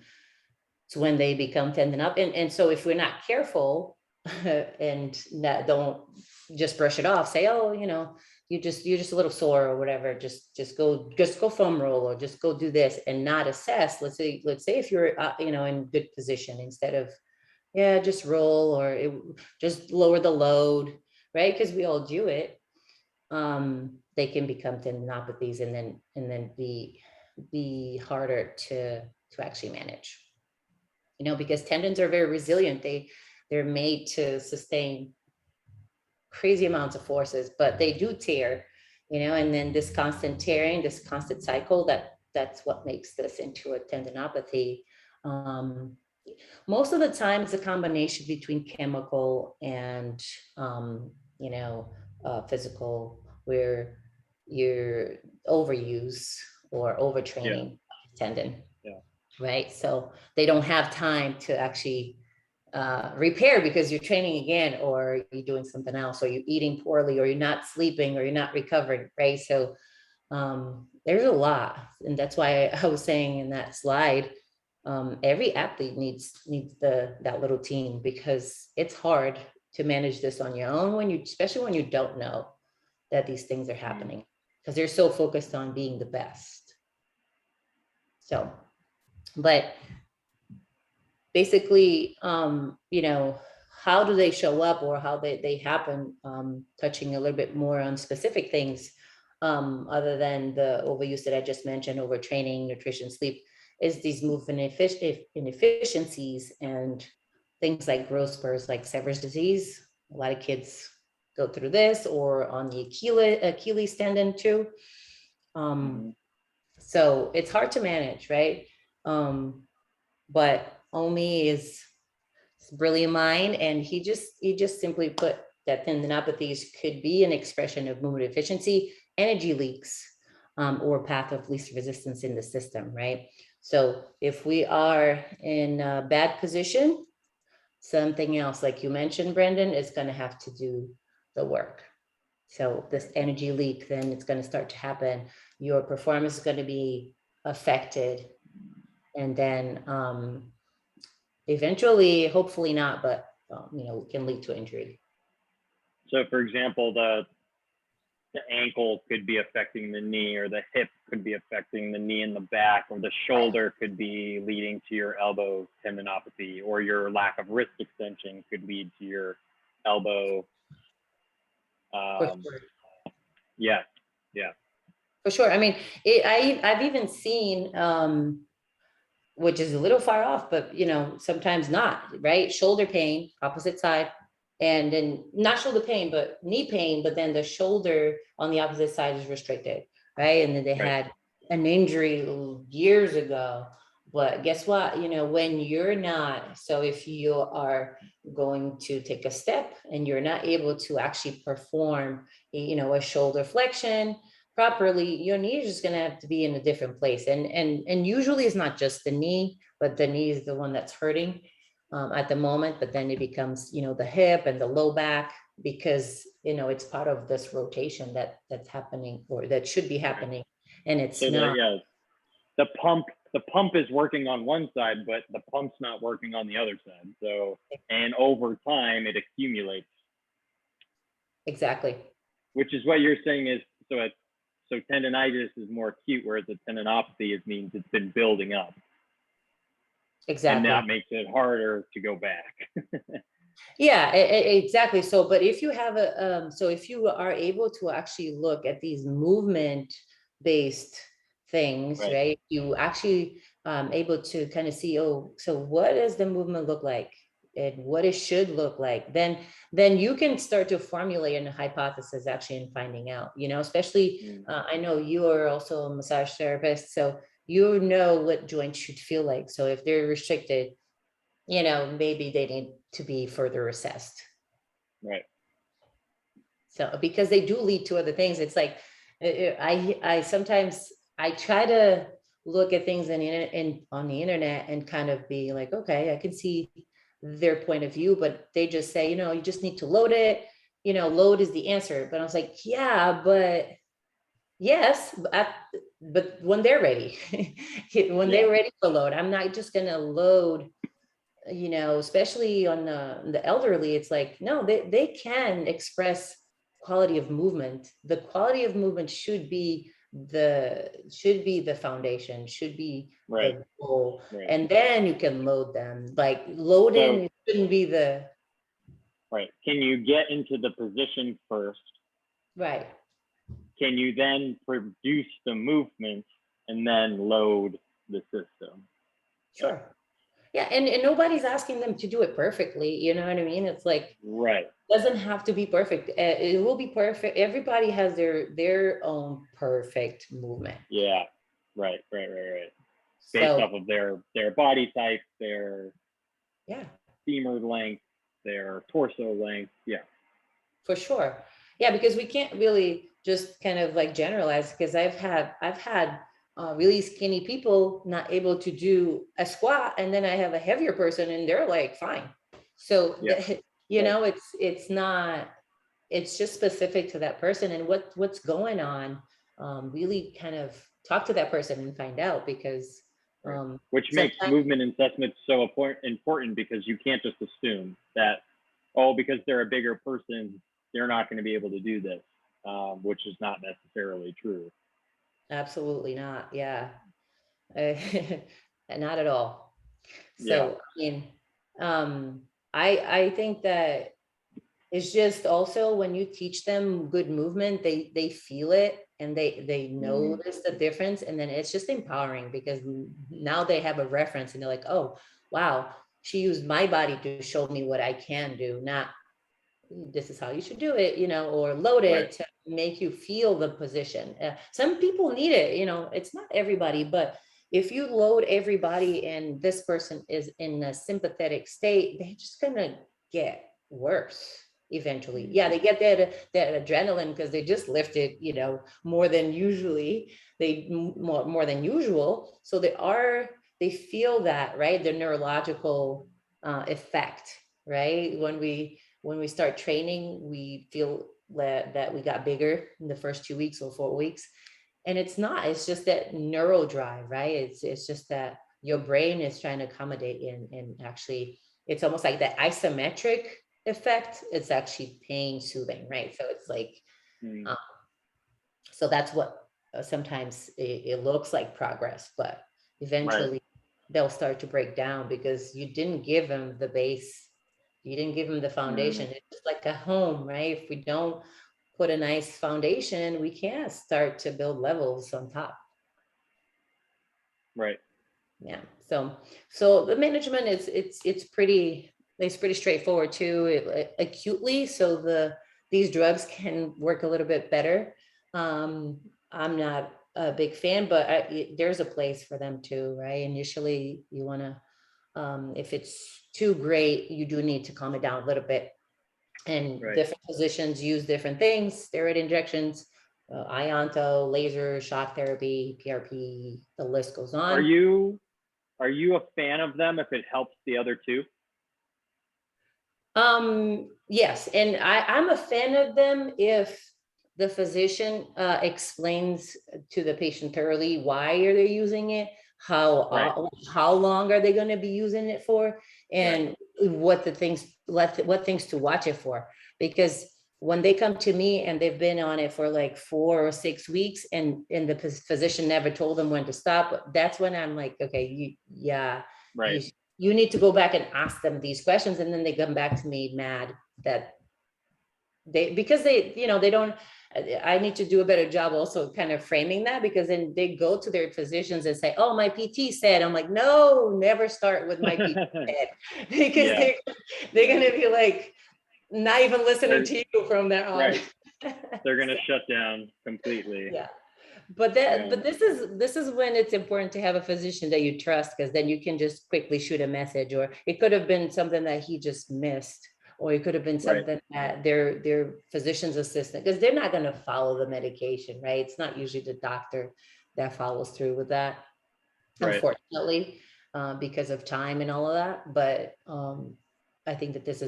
It's when they become tendinop. And so if we're not careful and that don't just brush it off, say, oh, you know, you're just a little sore or whatever, just go foam roll or just go do this and not assess. Let's say if you're you know, in good position, instead of yeah, just roll or just lower the load, right? Because we all do it. They can become tendinopathies and then be harder to actually manage. You know, because tendons are very resilient. They're made to sustain crazy amounts of forces, but they do tear, you know, and then this constant tearing, this constant cycle, that's what makes this into a tendinopathy. Um, Most of the time it's a combination between chemical and you know, physical, where you're overuse or Yeah. overtraining tendon, Yeah. right? So they don't have time to actually repair because you're training again, or you're doing something else, or you're eating poorly, or you're not sleeping, or you're not recovering, right? So there's a lot, and that's why I was saying in that slide, every athlete needs that little team, because it's hard to manage this on your own when you, especially when you don't know that these things are happening, because they're so focused on being the best. So, but basically, you know, how do they show up or how they happen, touching a little bit more on specific things, other than the overuse that I just mentioned, overtraining, nutrition, sleep, is these movement inefficiencies and things like growth spurs, like Sever's disease. A lot of kids go through this, or on the Achilles tendon too. Mm-hmm. So it's hard to manage, right? But Omi is brilliant mind, and he just simply put that tendinopathies could be an expression of movement efficiency, energy leaks, or path of least resistance in the system, right? So if we are in a bad position, something else, like you mentioned, Brendan, is going to have to do the work. So this energy leak, then it's going to start to happen. Your performance is going to be affected, and then eventually, hopefully not, but you know, can lead to injury. So, for example, the ankle could be affecting the knee, or the hip could be affecting the knee in the back, or the shoulder could be leading to your elbow tendinopathy, or your lack of wrist extension could lead to your elbow. For sure. Yeah, yeah, For sure. I mean, I've even seen, which is a little far off, but sometimes not, right? Shoulder pain, opposite side, and then not shoulder pain, but knee pain, but then the shoulder on the opposite side is restricted, right? And then they right. had an injury years ago. But guess what? When you're not, so if you are going to take a step and you're not able to actually perform, a shoulder flexion properly, your knee is just going to have to be in a different place. And usually it's not just the knee, but the knee is the one that's hurting at the moment. But then it becomes, the hip and the low back, because it's part of this rotation that's happening, or that should be happening, and it's So not. the pump is working on one side, but the pump's not working on the other side. So, and over time it accumulates. Exactly. Which is what you're saying is, so tendonitis is more acute, whereas a tendinopathy means it's been building up. Exactly. And that makes it harder to go back. Yeah, exactly. So, but if you have so if you are able to actually look at these movement based things, right? You actually able to kind of see, oh, so what does the movement look like, and what it should look like? Then you can start to formulate a hypothesis actually in finding out, especially I know you are also a massage therapist, so you know what joints should feel like. So if they're restricted, maybe they need to be further assessed. Right. So, because they do lead to other things. It's like, I sometimes I try to look at things on the internet and kind of be like, okay, I can see their point of view, but they just say, you just need to load it, load is the answer. But I was like, yeah, but yes, but when they're ready, when they're ready to load, I'm not just going to load, especially on the elderly. It's like, no, they can express quality of movement. The quality of movement should be the foundation, should be the goal. And then you can load them. Like loading shouldn't be the right. Can you get into the position first? Right. Can you then produce the movement and then load the system? Sure. Yeah, and nobody's asking them to do it perfectly. You know what I mean? It's like, doesn't have to be perfect. It will be perfect. Everybody has their own perfect movement. Yeah. Right. Based off of their body type, their femur length, their torso length. Yeah. For sure. Yeah, because we can't really just kind of like generalize, because I've had really skinny people not able to do a squat, and then I have a heavier person and they're like fine. So it's not, it's just specific to that person and what's going on. Really kind of talk to that person and find out, because which makes movement assessment so important, because you can't just assume that, because they're a bigger person, they're not going to be able to do this, which is not necessarily true. Absolutely not. Yeah. Not at all. So, I mean, I think that it's just also when you teach them good movement, they feel it and they notice the difference. And then it's just empowering, because now they have a reference and they're like, oh, wow, she used my body to show me what I can do, not this is how you should do it, or load it to make you feel the position. Some people need it, it's not everybody, but if you load everybody and this person is in a sympathetic state, they're just gonna get worse eventually. Yeah, they get that adrenaline because they just lifted, more than usually, more than usual. So they feel that, right? The neurological effect, right? When we start training, we feel that we got bigger in the first 2 weeks or 4 weeks. And it's just that neural drive, right? It's just that your brain is trying to accommodate and actually, it's almost like that isometric effect. It's actually pain soothing, right? So it's like, So that's what sometimes it looks like progress, but Right. eventually they'll start to break down because you didn't give them the base. You didn't give them the Mm, foundation. It's just like a home, right? If we don't put a nice foundation, we can't start to build levels on top. right. Yeah. So the management is it's pretty straightforward too, acutely. So these drugs can work a little bit better. I'm not a big fan, but there's a place for them too, right? Initially, you want to, if it's too great, you do need to calm it down a little bit. And Right. different physicians use different things, steroid injections, ionto, laser, shock therapy, PRP, the list goes Are on. you are you a fan of them if it helps the other two? Yes, and I'm a fan of them if the physician explains to the patient thoroughly why are they using it, Right. how long are they going to be using it for, Right. and what things to watch it for. Because when they come to me and they've been on it for like 4 or 6 weeks, and the physician never told them when to stop, that's when I'm like, okay, Right. you you need to go back and ask them these questions, and then they come back to me mad that because they don't. I need to do a better job also kind of framing that, because then they go to their physicians and say, oh, my PT said. I'm like, no, never start with my PT said. Because Yeah. they're Yeah. going to be like not even listening They're to you from there on. right. They're gonna shut down completely. Yeah. But Yeah. this is when it's important to have a physician that you trust, because then you can just quickly shoot a message, or it could have been something that he just missed, or it could have been Right. something that their physician's assistant, because they're not going to follow the medication, right? It's not usually the doctor that follows through with that, Right. unfortunately, because of time and all of that. But I think that this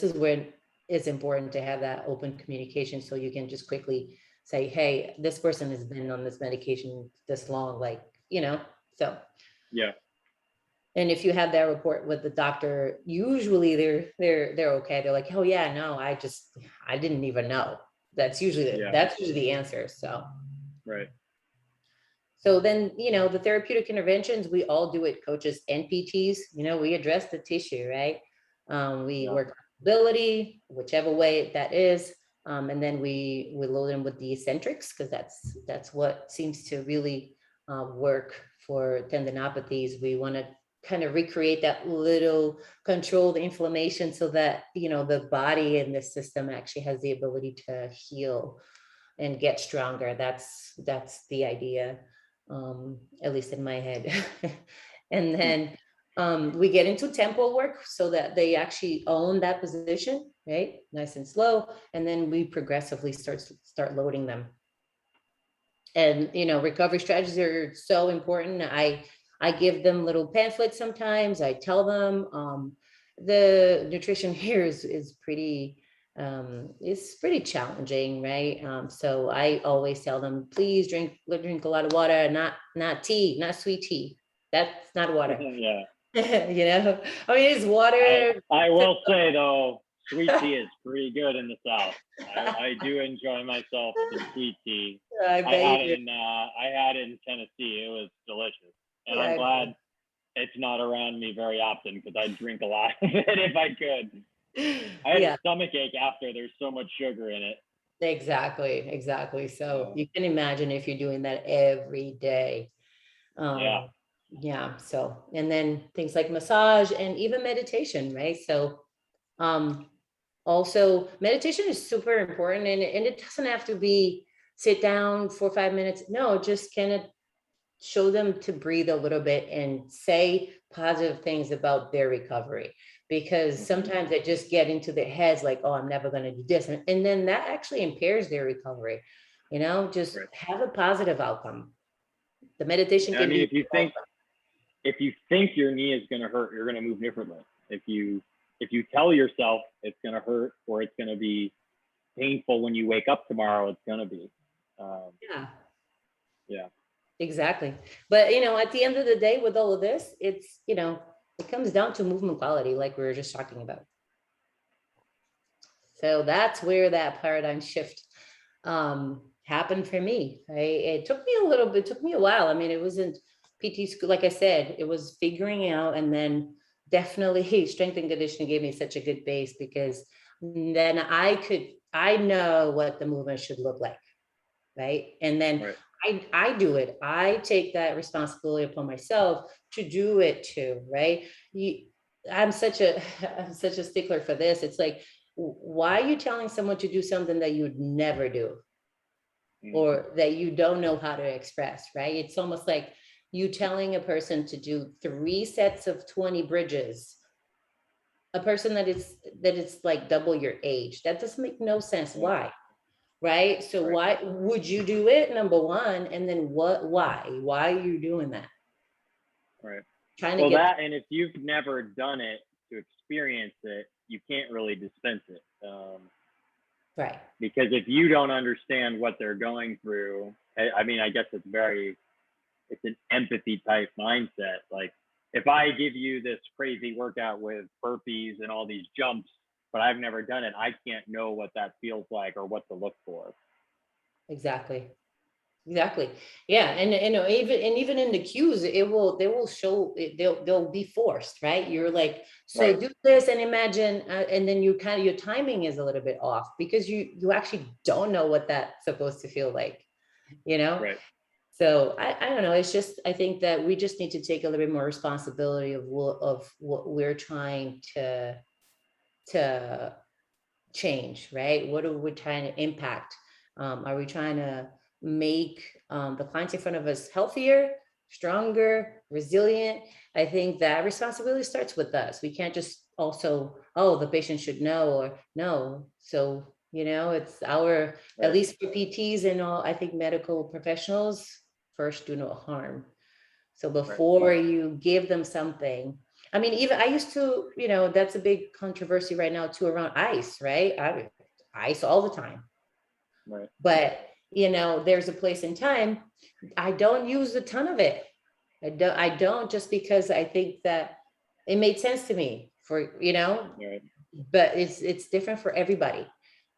is where it's important to have that open communication, so you can just quickly say, hey, this person has been on this medication this long, like, so. Yeah. And if you have that report with the doctor, usually they're okay. They're like, oh yeah, no, I didn't even know. Yeah. That's usually the answer. Right. So then, the therapeutic interventions, we all do it, coaches and PTs, we address the tissue, right? We Yeah. work on mobility, whichever way that is. And then we load them with the eccentrics, because that's what seems to really work for tendinopathies. We want to kind of recreate that little controlled inflammation, so that, the body and the system actually has the ability to heal and get stronger. That's the idea, at least in my head. And Hmm. then we get into tempo work, so that they actually own that position, right? Nice and slow. And then we progressively start loading them. And recovery strategies are so important. I give them little pamphlets sometimes. I tell them the nutrition here is pretty it's pretty challenging, right? So I always tell them, please drink a lot of water, not tea, not sweet tea. That's not water. Yeah. I mean, it's water. I will say though, sweet tea is pretty good in the South. I do enjoy myself some sweet tea. I bet you do. I had it in Tennessee. It was delicious, and Yeah, I'm I bet. glad it's not around me very often because I'd drink a lot of it if I could. I had a Yeah, stomach ache after. There's so much sugar in it. exactly. So Yeah. you can imagine if you're doing that every day. Yeah. Yeah. So, and then things like massage and even meditation, right? So, um, also meditation is super important, and it doesn't have to be sit down for 5 minutes. No, just kind of show them to breathe a little bit and say positive things about their recovery, because Hmm. sometimes they just get into their heads like, oh, I'm never going to do this, and then that actually impairs their recovery. Just Right. have a positive outcome. The meditation And I can mean, be if you think your knee is going to hurt, you're going to move differently. If you tell yourself it's going to hurt or it's going to be painful when you wake up tomorrow, it's going to be. Um, yeah, yeah. exactly. But at the end of the day, with all of this, it comes down to movement quality, like we were just talking about. So that's where that paradigm shift happened for me. It took me a little bit, it took me a while. I mean, it wasn't PT school, like I said, it was figuring out, and then definitely strength and conditioning gave me such a good base, because then I know what the movement should look like, right? And then Right. I do it. I take that responsibility upon myself to do it too, right? I'm such a I'm such a stickler for this. It's like, why are you telling someone to do something that you'd never do, Mm. or that you don't know how to express, right? It's almost like you telling a person to do 3 sets of 20 bridges, a person that is like double your age. That doesn't make no sense. Yeah. Why? Right? So Right. why would you do it? Number one, and then why are you doing that? Right. Trying to Well, get that, and if you've never done it to experience it, you can't really dispense it. right. Because if you don't understand what they're going through, I mean, I guess it's an empathy type mindset. Like, if I give you this crazy workout with burpees and all these jumps, but I've never done it, I can't know what that feels like or what to look for. Exactly. Exactly. Yeah. And even in the cues, they will show it, they'll be forced, right? You're like, so Right. do this and imagine, and then you kind of, your timing is a little bit off, because you actually don't know what that's supposed to feel like, you know? Right. So I don't know. It's just, I think that we just need to take a little bit more responsibility of what we're trying to change, right? What are we trying to impact? Are we trying to make the clients in front of us healthier, stronger, resilient? I think that responsibility starts with us. We can't just also, oh, the patient should know, or no. So, it's our, at Right. least for PTs and all, I think medical professionals, first do no harm. So Right. before you give them something, I mean, even I used to, that's a big controversy right now too, around ice, right? Ice all the time. Right. But, there's a place and time. I don't use a ton of it. I don't just because I think that it made sense to me Right. but it's different for everybody,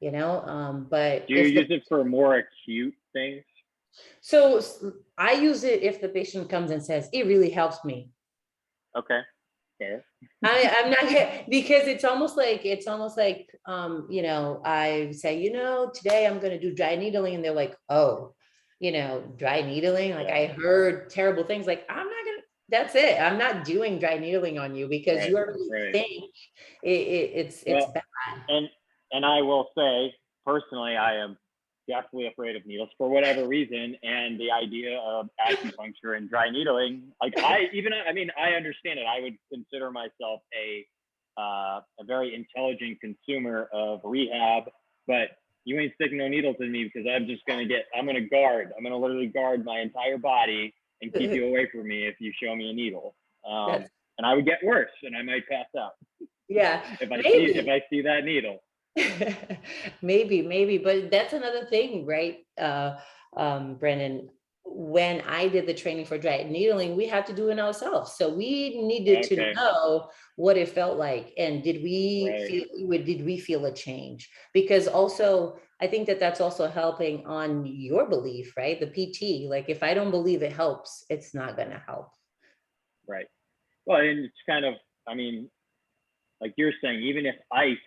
but Do you if the use it for more acute things? so I use it if the patient comes and says, it really helps me. Okay. Fair. I'm not because it's almost like I say, today I'm gonna do dry needling, and they're like, oh, dry needling. Like, Yeah. I heard terrible things. Like, that's it. I'm not doing dry needling on you, because Right. you already Right. think it's Well, bad. and I will say personally, I am definitely afraid of needles for whatever reason, and the idea of acupuncture and dry needling, like I mean, I understand it. I would consider myself a very intelligent consumer of rehab, but you ain't sticking no needles in me, because I'm gonna literally guard my entire body and keep you away from me if you show me a needle. That's And I would get worse, and I might pass out yeah, if maybe. I see that needle. Maybe, but that's another thing, right? Brennan, when I did the training for dry needling, we had to do it ourselves. So we needed to Okay. know what it felt like. And Right. did we feel a change? Because also, I think that that's also helping on your belief, right? The PT, like, if I don't believe it helps, it's not going to help. Right. Well, and it's kind of, I mean, like you're saying, even if ice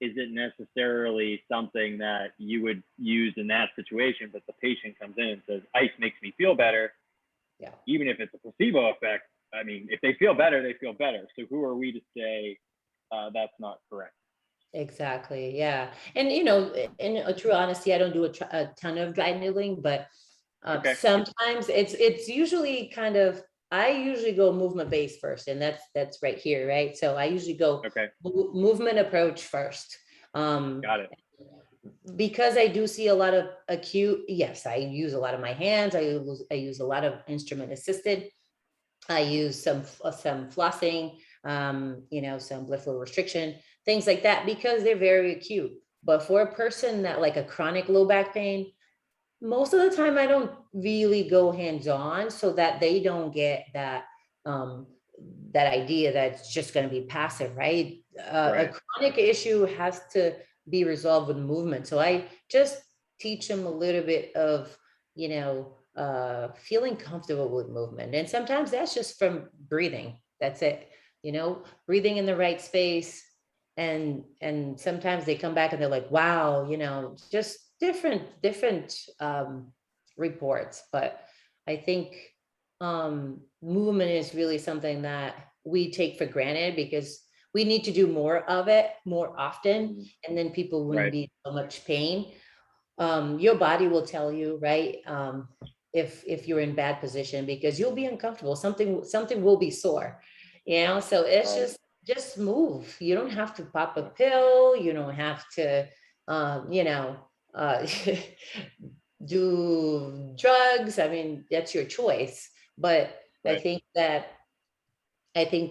isn't necessarily something that you would use in that situation, but the patient comes in and says, ice makes me feel better, Yeah. even if it's a placebo effect, I mean, if they feel better, they feel better. So who are we to say that's not correct? Exactly. Yeah. And, in a true honesty, I don't do a ton of dry needling, but Okay. sometimes it's usually kind of, I usually go movement based first, and that's right here, right? So I usually go Okay. movement approach first. Um, Got it. because I do see a lot of acute, yes, I use a lot of my hands. I use a lot of instrument assisted. I use some flossing, some blood flow restriction, things like that, because they're very acute. But for a person that, like, a chronic low back pain, most of the time I don't really go hands-on, so that they don't get um, that idea that it's just going to be passive, right? A Right. chronic issue has to be resolved with movement. So I just teach them a little bit of, feeling comfortable with movement. And sometimes that's just from breathing. That's it, breathing in the right space. And sometimes they come back and they're like, wow, just different reports. But I think movement is really something that we take for granted because we need to do more of it more often, and then people wouldn't Right. be so much pain. Your body will tell you, right? If you're in bad position, because you'll be uncomfortable, something will be sore, so it's Right. just move. You don't have to pop a pill, you don't have to uh do drugs. I mean, that's your choice. But I Right. think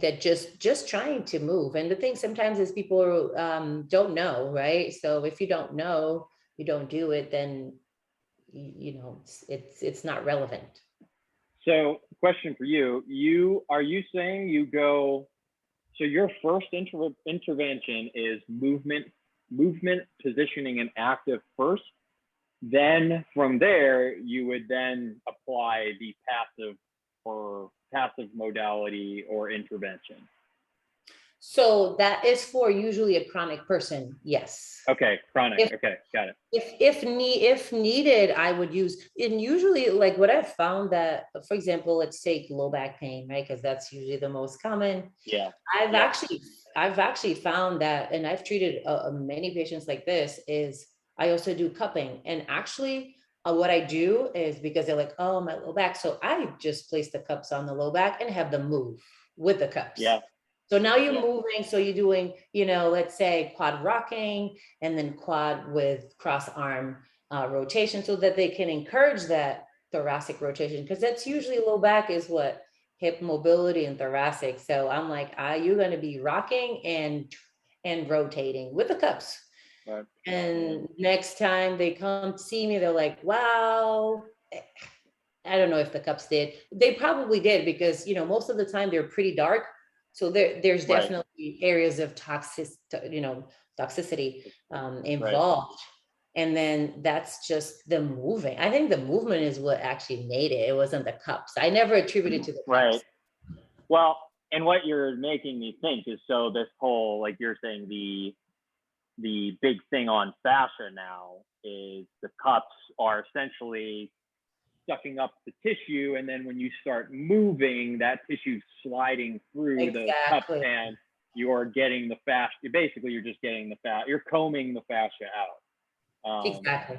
that just trying to move. And the thing sometimes is people don't know, right? So if you don't know, you don't do it, then it's not relevant. So, question for you: are you saying you go? So your first intervention is movement, positioning, and active first. Then from there, you would then apply the passive modality or intervention. So that is for usually a chronic person, yes. Okay, chronic. If Okay, got it. if needed, I would use. And usually, like what I've found that, for example, let's take low back pain, right? Because that's usually the most common. Yeah. I've Yeah. actually found that, and I've treated many patients like this, is I also do cupping. And actually, what I do is, because they're like, oh, my low back. So I just place the cups on the low back and have them move with the cups. Yeah. So now you're Yeah. moving. So you're doing, let's say quad rocking, and then quad with cross arm rotation, so that they can encourage that thoracic rotation. Because that's usually low back is what? Hip mobility and thoracic. So I'm like, you're going to be rocking and rotating with the cups. Right. And next time they come see me, they're like, wow. I don't know if the cups did. They probably did, because most of the time they're pretty dark. So there's Right. definitely areas of toxicity Right. involved. And then that's just the moving. I think the movement is what actually made it. It wasn't the cups. I never attributed to the Right. cups. Well, and what you're making me think is, so this whole, like you're saying, the big thing on fascia now is the cups are essentially sucking up the tissue, and then when you start moving, that tissue's sliding through those cups, Exactly. and you're getting the fascia. Basically, you're just getting the fascia. You're combing the fascia out. Exactly.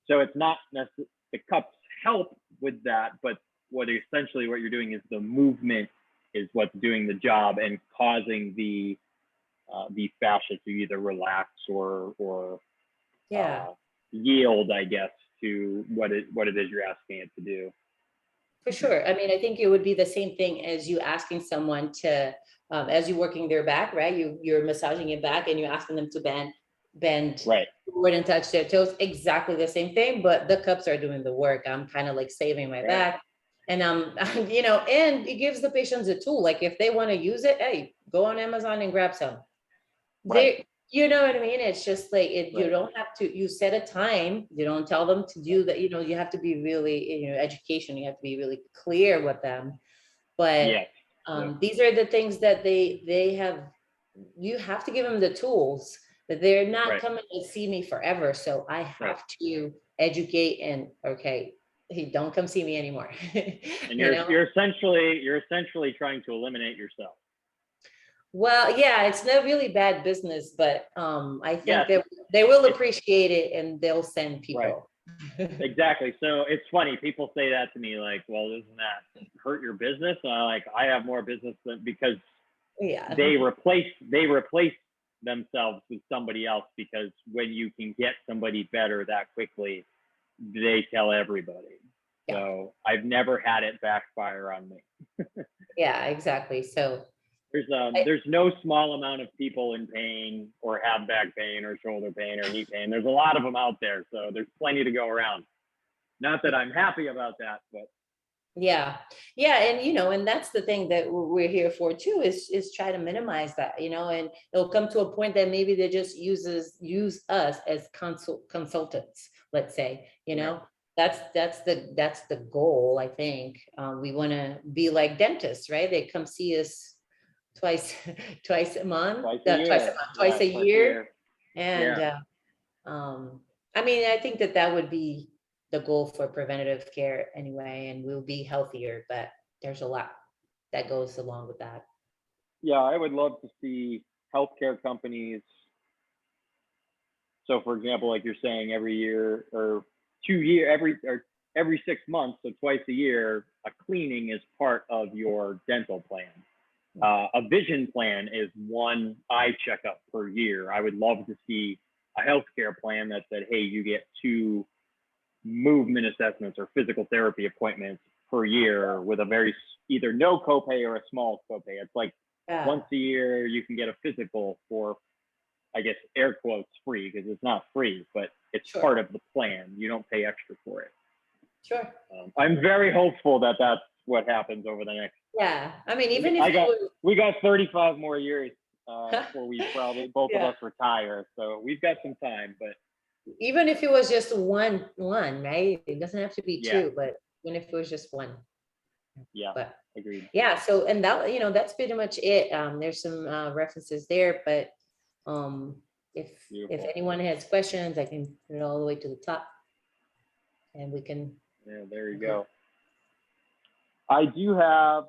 So it's not necessarily the cups help with that, but what you're doing is the movement is what's doing the job and causing the fascia to either relax or Yeah. yield, I guess, to what it is you're asking it to do. For sure. I mean, I think it would be the same thing as you asking someone to, as you working their back, right? You're massaging your back and you're asking them to bend Right. forward and touch their toes. Exactly the same thing, but the cups are doing the work. I'm kind of like saving my Right. back. And and it gives the patients a tool. Like if they want to use it, hey, go on Amazon and grab some. Right. You know what I mean? It's just like you Right. don't have to, you set a time, you don't tell them to do that, you have to be really, education, you have to be really clear with them. But Yes. Yes. these are the things that they have, you have to give them the tools, that they're not Right. coming to see me forever. So I Right. have to educate and, okay, hey, don't come see me anymore. And you're essentially trying to eliminate yourself. Well, yeah, it's not really bad business, but I think Yes. that they will appreciate it and they'll send people. Right. Exactly. So it's funny. People say that to me, like, well, doesn't that hurt your business? And I have more business because Yeah. they replace themselves with somebody else, because when you can get somebody better that quickly, they tell everybody. Yeah. So I've never had it backfire on me. Yeah, exactly. So There's no small amount of people in pain or have back pain or shoulder pain or knee pain. There's a lot of them out there, so there's plenty to go around. Not that I'm happy about that, but yeah. And that's the thing that we're here for too, is try to minimize that, and it'll come to a point that maybe they just use us as consultants, let's say, Right. that's the goal, I think. We want to be like dentists, right? They come see us twice, twice a month, Twice a year. twice Yeah, a twice a year. year. And, Yeah. I mean, I think that that would be the goal for preventative care anyway, and we'll be healthier, but there's a lot that goes along with that. Yeah, I would love to see healthcare companies. So, for example, like you're saying, every year or 2 year, every 6 months, so twice a year, a cleaning is part of your dental plan. A vision plan is one eye checkup per year. I would love to see a healthcare plan that said, hey, you get 2 movement assessments or physical therapy appointments per year with a very either no copay or a small copay. It's like Yeah, once a year you can get a physical for, I guess, air quotes free, because it's not free, but it's sure, part of the plan. You don't pay extra for it. sure. I'm very hopeful that that's what happens over the next. Yeah, I mean, even if I got it we got 35 more years was, before we probably both of yeah, us retire, so we've got some time. But even if it was just one, right? It doesn't have to be yeah, two, but even if it was just one. yeah, But agreed. yeah, so and that, that's pretty much it. There's some references there, but um, if Beautiful. anyone has questions, I can put it all the way to the top, and we can Yeah, there you go. go. I do have,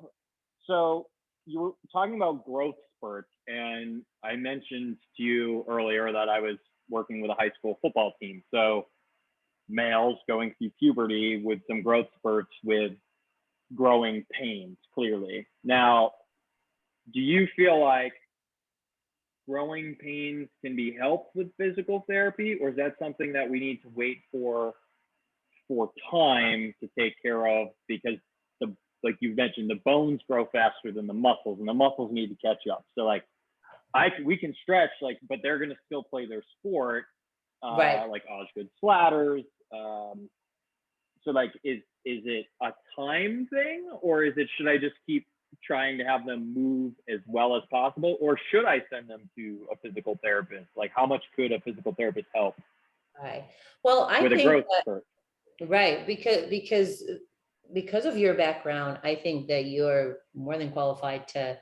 so you were talking about growth spurts, and I mentioned to you earlier that I was working with a high school football team. So males going through puberty with some growth spurts with growing pains, clearly. Now, do you feel like growing pains can be helped with physical therapy, or is that something that we need to wait for time to take care of, because the, like you mentioned, the bones grow faster than the muscles, and the muscles need to catch up. So like we can stretch, like, but they're going to still play their sport, Right. like Osgood Slatters. So like, is it a time thing, or is it, should I just keep trying to have them move as well as possible, or should I send them to a physical therapist? Like, how much could a physical therapist help Right. Well, I with a think growth spurt? right, because of your background, I think that you're more than qualified to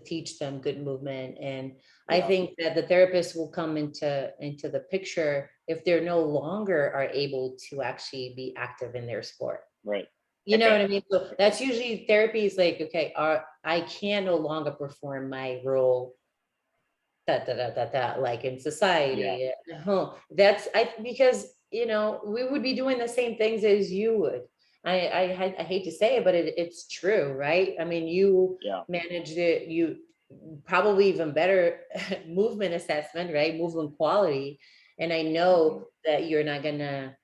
teach them good movement. And I Yeah, think that the therapist will come into the picture if they're no longer are able to actually be active in their sport. right. You know Okay. what I mean? So that's usually therapy is like, okay, I can no longer perform my role like in Yeah, society at home. That's I because we would be doing the same things as you would. I hate to say it, but it's true, right? I mean, you yeah. managed it, you probably even better movement assessment, right? Movement quality. And I Hmm. know that you're not gonna,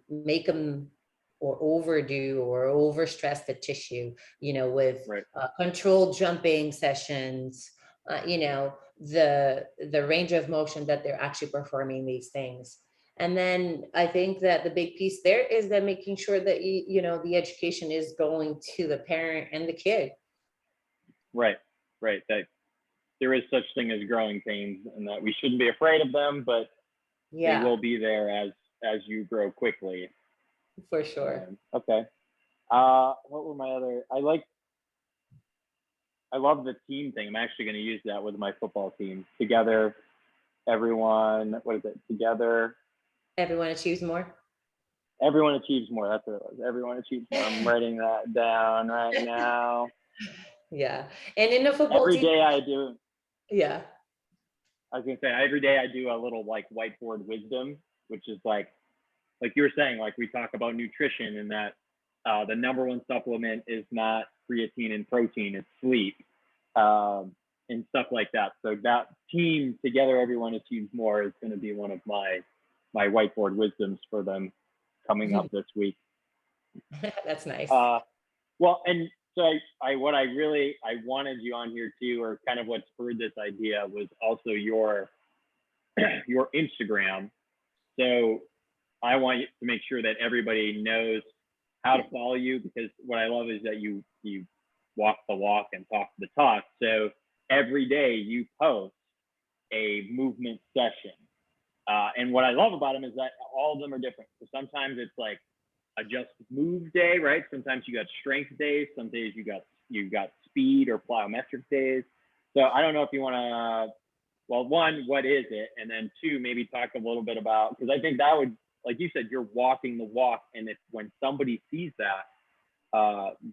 make them or overdo or overstress the tissue, with Right. controlled jumping sessions, the range of motion that they're actually performing these things. And then I think that the big piece there is that making sure that the education is going to the parent and the kid. Right. Right. That there is such thing as growing pains, and that we shouldn't be afraid of them, but they Yeah, will be there as you grow quickly. for sure. Okay. What were my other? I love the team thing. I'm actually going to use that with my football team. Together, everyone. What is it? Together, Everyone achieves more. everyone achieves more. That's what it was. Everyone achieves more. I'm writing that down right now. Yeah. And in the football Every team, day I do. yeah. I was gonna say every day I do a little like whiteboard wisdom, which is like you were saying, like we talk about nutrition, and that the number one supplement is not creatine and protein, it's sleep, and stuff like that. So that team together, everyone achieves more, is going to be one of my whiteboard wisdoms for them coming up this week. That's nice. Uh, well, and so I what I wanted you on here too, or kind of what spurred this idea, was also your your Instagram. So I want you to make sure that everybody knows how to follow you, because what I love is that you walk the walk and talk the talk. So every day you post a movement session, and what I love about them is that all of them are different. So sometimes it's like a just move day, right? Sometimes you got strength days. Some days you got speed or plyometric days. So I don't know if you want to, well, one, what is it? And then two, maybe talk a little bit about, because I think that would, like you said, you're walking the walk. And if when somebody sees that,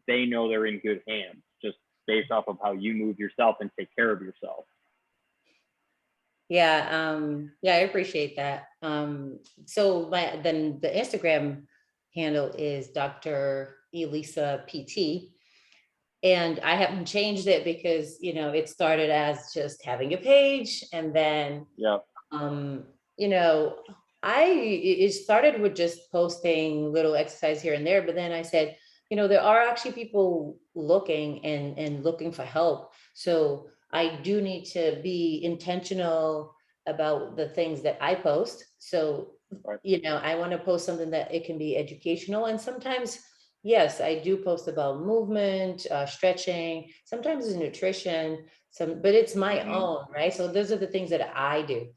they know they're in good hands, just based off of how you move yourself and take care of yourself. Yeah, I appreciate that. So then the Instagram handle is Dr. Elisa PT. And I haven't changed it because, it started as just having a page. And then, Yeah. um, you know, it started with just posting little exercise here and there. But then I said, there are actually people looking and looking for help. So I do need to be intentional about the things that I post. So, Right. I want to post something that it can be educational. And sometimes, yes, I do post about movement, stretching, sometimes it's nutrition, but it's my own, right? So those are the things that I do.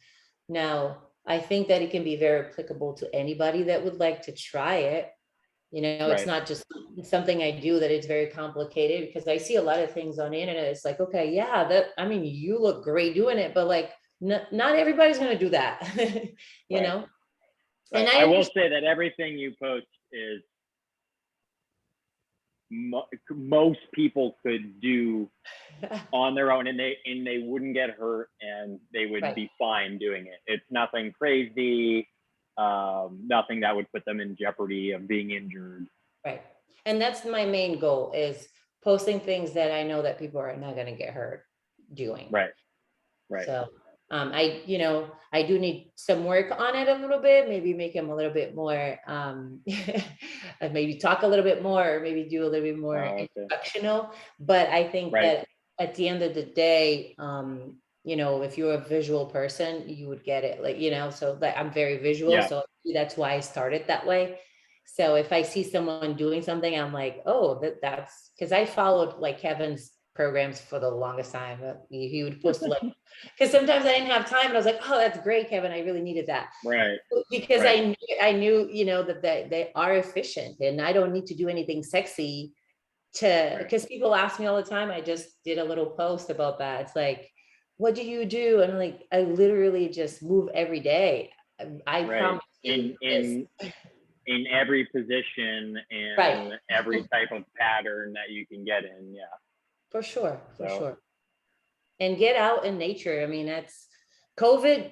Now, I think that it can be very applicable to anybody that would like to try it. It's Right. not just something I do that it's very complicated, because I see a lot of things on the internet. It's like, okay, yeah, you look great doing it, but like, not everybody's going to do that, you Right. know? Right. And I will say that everything you post is most people could do on their own, and they wouldn't get hurt, and they would Right. be fine doing it. It's nothing crazy, nothing that would put them in jeopardy of being injured. Right. And that's my main goal, is posting things that I know that people are not going to get hurt doing. Right. Right. So I do need some work on it a little bit, maybe make him a little bit more, maybe talk a little bit more, or maybe do a little bit more instructional. But I think that at the end of the day, if you're a visual person, you would get it, like, so that I'm very visual. So that's why I started that way. So if I see someone doing something, I'm like, oh, that's because I followed like Kevin's programs for the longest time. He would post like, because sometimes I didn't have time, and I was like, oh, that's great, Kevin, I really needed that. Right. Because I knew, that they are efficient, and I don't need to do anything sexy because people ask me all the time. I just did a little post about that. It's like, what do you do? And I'm like, I literally just move every day. I promise you in every position and every type of pattern that you can get in. Yeah. For sure. And get out in nature. I mean, that's COVID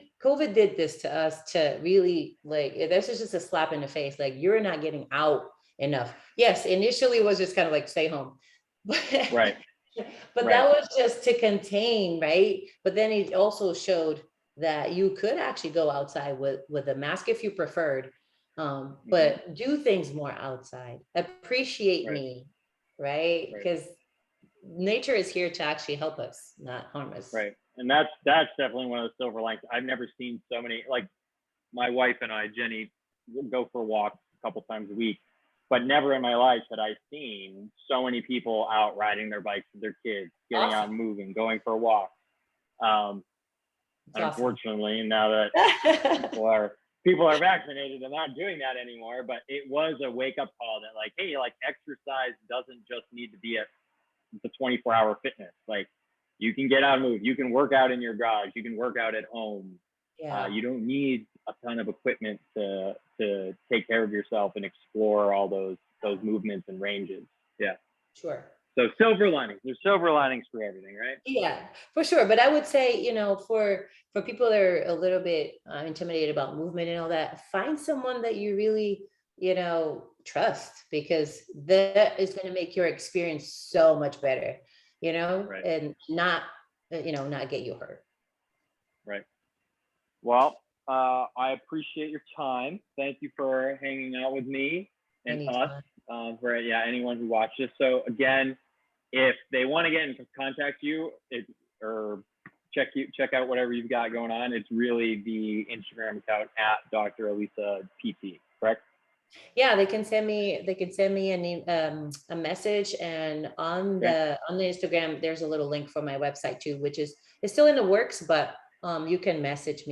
did this to us, to really, like, this is just a slap in the face. Like, you're not getting out enough. Yes, initially it was just kind of like, stay home. Right. But that was just to contain, right? But then it also showed that you could actually go outside with a mask if you preferred. But do things more outside. Appreciate me, right? Because nature is here to actually help us, not harm us. Right. And that's definitely one of the silver linings. I've never seen so many, like my wife and I, Jenny, will go for walks a couple times a week, but never in my life had I seen so many people out riding their bikes with their kids, getting out and moving, going for a walk. Unfortunately, now that people are vaccinated, they're not doing that anymore, but it was a wake up call that, like, hey, like, exercise doesn't just need to be the 24-hour fitness. Like, you can get out and move. You can work out in your garage. You can work out at home. You don't need a ton of equipment to take care of yourself and explore all those movements and ranges. Yeah. Sure. So silver linings. There's silver linings for everything, right? Yeah, for sure. But I would say, for people that are a little bit intimidated about movement and all that, find someone that you really, trust, because that is going to make your experience so much better, and not get you hurt. Right. Well, I appreciate your time. Thank you for hanging out with me and us, for anyone who watched this. So again, if they want to get in contact you, or check out whatever you've got going on, it's really the Instagram account at Dr. Elisa PT, correct? Yeah, they can send me a message, and on the Instagram there's a little link for my website too, which is still in the works, but you can message me.